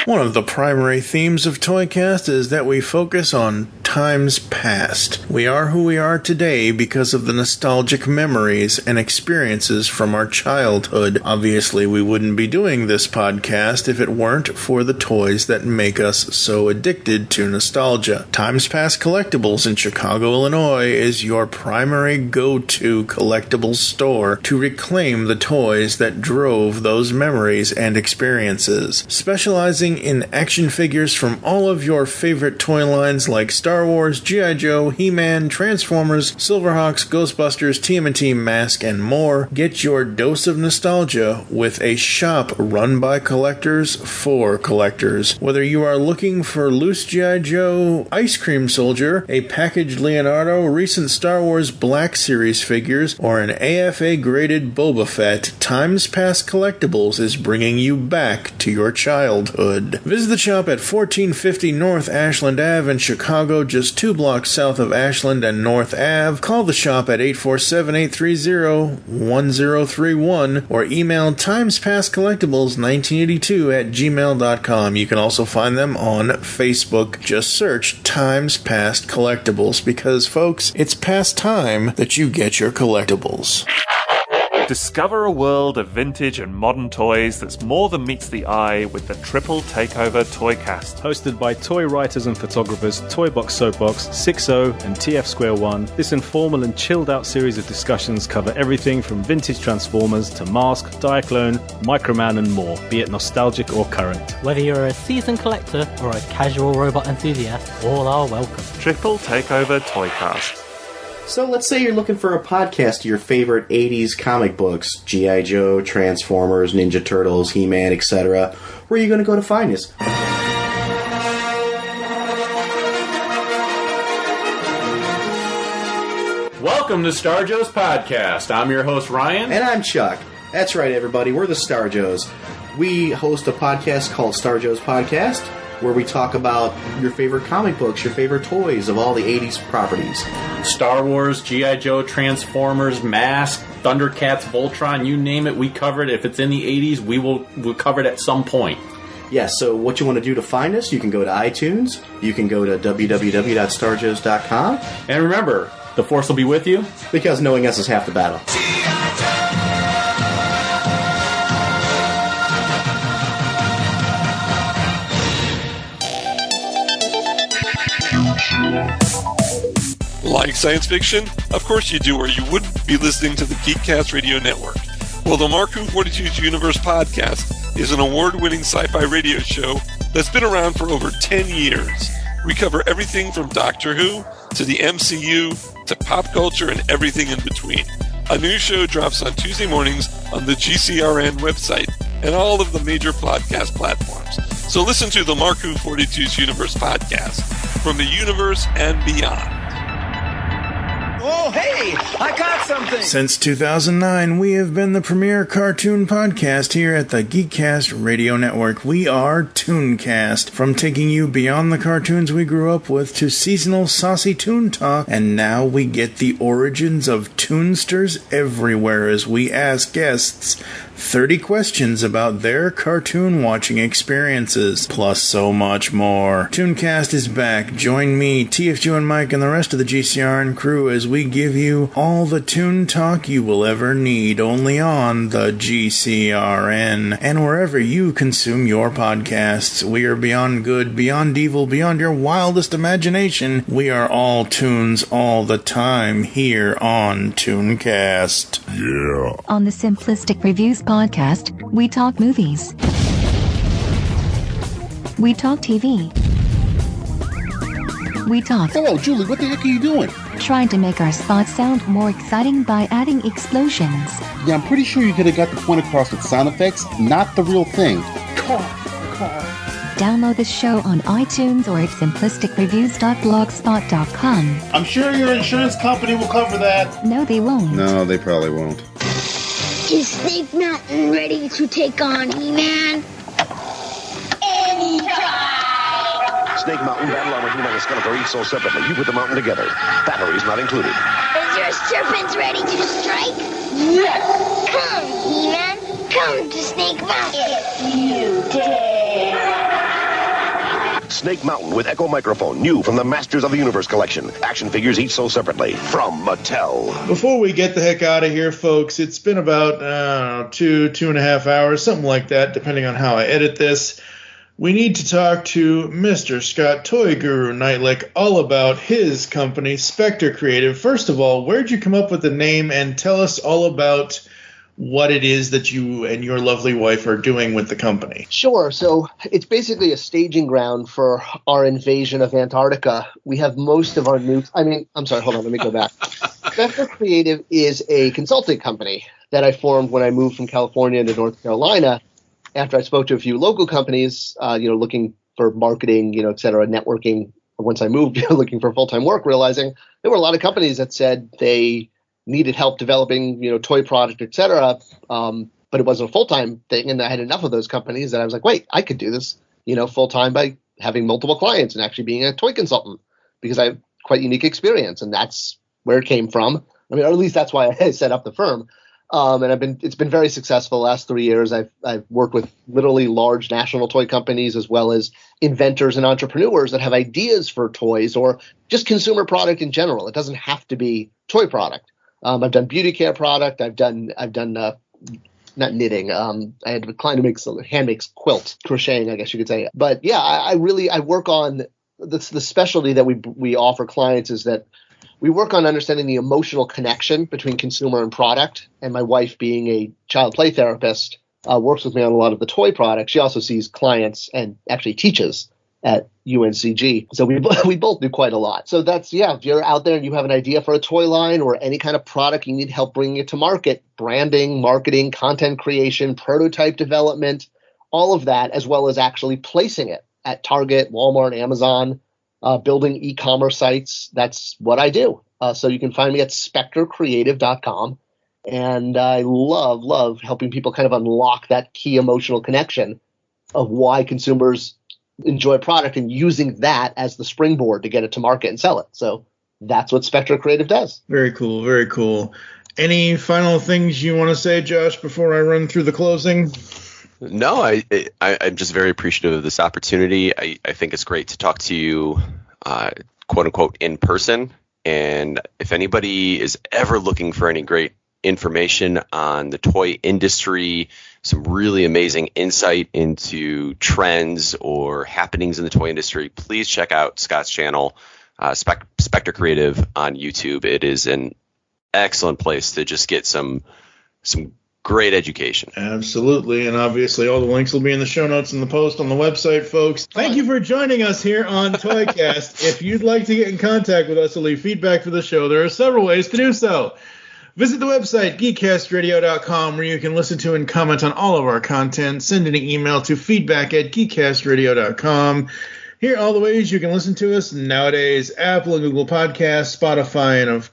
One of the primary themes of Toycast is that we focus on times past. We are who we are today because of the nostalgic memories and experiences from our childhood. Obviously, we wouldn't be doing this podcast if it weren't for the toys that make us so addicted to nostalgia. Times Past Collectibles in Chicago, Illinois is your primary go-to collectibles store to reclaim the toys that drove those memories and experiences. Specializing investing in action figures from all of your favorite toy lines like Star Wars, G.I. Joe, He-Man, Transformers, Silverhawks, Ghostbusters, TMNT, Mask, and more, get your dose of nostalgia with a shop run by collectors for collectors. Whether you are looking for loose G.I. Joe Ice Cream Soldier, a packaged Leonardo, recent Star Wars Black Series figures, or an AFA-graded Boba Fett, Times Past Collectibles is bringing you back to your childhood. Visit the shop at 1450 North Ashland Ave in Chicago, just 2 blocks south of Ashland and North Ave. Call the shop at 847-830-1031 or email timespastcollectibles1982@gmail.com. You can also find them on Facebook. Just search Times Past Collectibles because, folks, it's past time that you get your collectibles. Discover a world of vintage and modern toys that's more than meets the eye with the Triple Takeover Toycast. Hosted by toy writers and photographers Toybox Soapbox, 6O, and TF Square 1, this informal and chilled out series of discussions cover everything from vintage Transformers to Mask, Diaclone, Microman, and more, be it nostalgic or current. Whether you're a seasoned collector or a casual robot enthusiast, all are welcome. Triple Takeover Toycast. So let's say you're looking for a podcast of your favorite 80s comic books, G.I. Joe, Transformers, Ninja Turtles, He-Man, etc. Where are you going to go to find us? Welcome to Star Joe's Podcast. I'm your host, Ryan. And I'm Chuck. That's right, everybody. We're the Star Joes. We host a podcast called Star Joe's Podcast, where we talk about your favorite comic books, your favorite toys of all the 80s properties. Star Wars, G.I. Joe, Transformers, Mask, Thundercats, Voltron, you name it, we cover it. If it's in the 80s, we'll cover it at some point. Yes, so what you want to do to find us, you can go to iTunes, you can go to www.starjoes.com. And remember, the Force will be with you. Because knowing us is half the battle. Like science fiction? Of course you do, or you wouldn't be listening to the Geekcast Radio Network. Well, the Mark Who 42's Universe podcast is an award-winning sci-fi radio show that's been around for over 10 years. We cover everything from Doctor Who to the MCU to pop culture and everything in between. A new show drops on Tuesday mornings on the GCRN website and all of the major podcast platforms. So listen to the Mark Who 42's Universe podcast from the universe and beyond. Oh, hey, I got something! Since 2009, we have been the premier cartoon podcast here at the Geekcast Radio Network. We are Tooncast. From taking you beyond the cartoons we grew up with to seasonal saucy toon talk, and now we get the origins of toonsters everywhere as we ask guests 30 questions about their cartoon watching experiences, plus so much more. Tooncast is back. Join me, TFG and Mike, and the rest of the GCRN crew as we give you all the toon talk you will ever need, only on the GCRN and wherever you consume your podcasts. We are beyond good, beyond evil, beyond your wildest imagination. We are all tunes all the time here on Tooncast. Yeah. On the Simplistic Reviews podcast, we talk movies. We talk TV. We talk. Hello, Julie, what the heck are you doing? Trying to make our spots sound more exciting by adding explosions. Yeah, I'm pretty sure you could have got the point across with sound effects, not the real thing. Car. Download the show on iTunes or at simplisticreviews.blogspot.com. I'm sure your insurance company will cover that. No, they won't. No, they probably won't. Is Snake Mountain ready to take on He-Man? Anytime! Snake Mountain, Battle Armor, He-Man, and Skeletor each sold separately. You put the mountain together. Batteries not included. Is your serpent ready to strike? Yes! Come, He-Man. Come to Snake Mountain. If you dare. Snake Mountain with Echo Microphone, new from the Masters of the Universe collection. Action figures each sold separately from Mattel. Before we get the heck out of here, folks, it's been about 2.5 hours, something like that, depending on how I edit this. We need to talk to Mr. Scott Toy Guru Neitlich all about his company, Spectre Creative. First of all, where'd you come up with the name, and tell us all about what it is that you and your lovely wife are doing with the company. Sure. So it's basically a staging ground for our invasion of Antarctica. We have most of our I'm sorry, hold on, let me go back. Spectre Creative is a consulting company that I formed when I moved from California to North Carolina after I spoke to a few local companies, looking for marketing, et cetera, networking. Once I moved, looking for full-time work, realizing there were a lot of companies that said they needed help developing, toy product, et cetera. But it wasn't a full-time thing. And I had enough of those companies that I was like, wait, I could do this, full-time by having multiple clients and actually being a toy consultant because I have quite unique experience. And that's where it came from. I mean, or at least that's why I set up the firm. And it's been very successful the last 3 years. I've worked with literally large national toy companies as well as inventors and entrepreneurs that have ideas for toys or just consumer product in general. It doesn't have to be toy product. I've done beauty care product. I've done not knitting. I had a client who makes quilts, crocheting, I guess you could say. But yeah, I work on the specialty that we offer clients is that we work on understanding the emotional connection between consumer and product. And my wife, being a child play therapist, works with me on a lot of the toy products. She also sees clients and actually teaches at UNCG. So we both do quite a lot. So that's, if you're out there and you have an idea for a toy line or any kind of product, you need help bringing it to market, branding, marketing, content creation, prototype development, all of that, as well as actually placing it at Target, Walmart, Amazon, building e-commerce sites. That's what I do. So you can find me at spectrecreative.com. And I love helping people kind of unlock that key emotional connection of why consumers enjoy product and using that as the springboard to get it to market and sell it. So that's what Spectre Creative does. Very cool. Very cool. Any final things you want to say, Josh, before I run through the closing? No, I'm just very appreciative of this opportunity. I think it's great to talk to you, quote unquote, in person. And if anybody is ever looking for any great information on the toy industry, some really amazing insight into trends or happenings in the toy industry, please check out Scott's channel, Spectre Creative on YouTube. It is an excellent place to just get some great education. Absolutely. And obviously all the links will be in the show notes and the post on the website, folks. Thank you for joining us here on Toycast. If you'd like to get in contact with us or leave feedback for the show, there are several ways to do so. Visit the website, geekcastradio.com, where you can listen to and comment on all of our content. Send an email to feedback@geekcastradio.com. Here are all the ways you can listen to us nowadays: Apple and Google Podcasts, Spotify, and of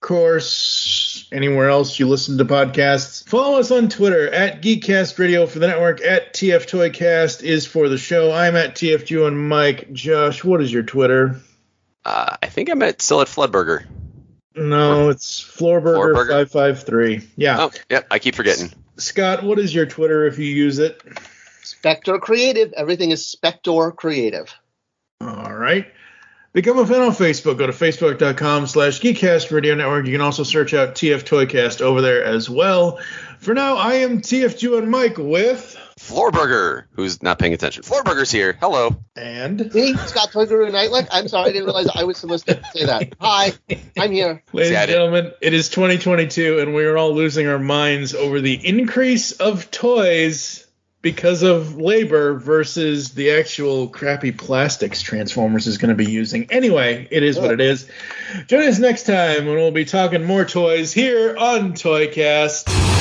course, anywhere else you listen to podcasts. Follow us on Twitter at Geekcast Radio for the network, at TFToycast is for the show. I'm at TFG and Mike. Josh, what is your Twitter? I think I'm still at Floodburger. No, it's Floorburger553. Yeah. Oh, yeah, I keep forgetting. Scott, what is your Twitter if you use it? Spectre Creative. Everything is Spectre Creative. All right. Become a fan on Facebook. Go to facebook.com/Geekcast Radio Network. You can also search out TF Toycast over there as well. For now, I am TFG and Mike with Floorburger, who's not paying attention. Floorburger's here. Hello. And me, Scott Toyguru Neitlich. I'm sorry, I didn't realize I was supposed to say that. Hi, I'm here. Ladies and gentlemen, it is 2022, and we are all losing our minds over the increase of toys because of labor versus the actual crappy plastics Transformers is going to be using. Anyway, it is what it is. Join us next time when we'll be talking more toys here on Toycast.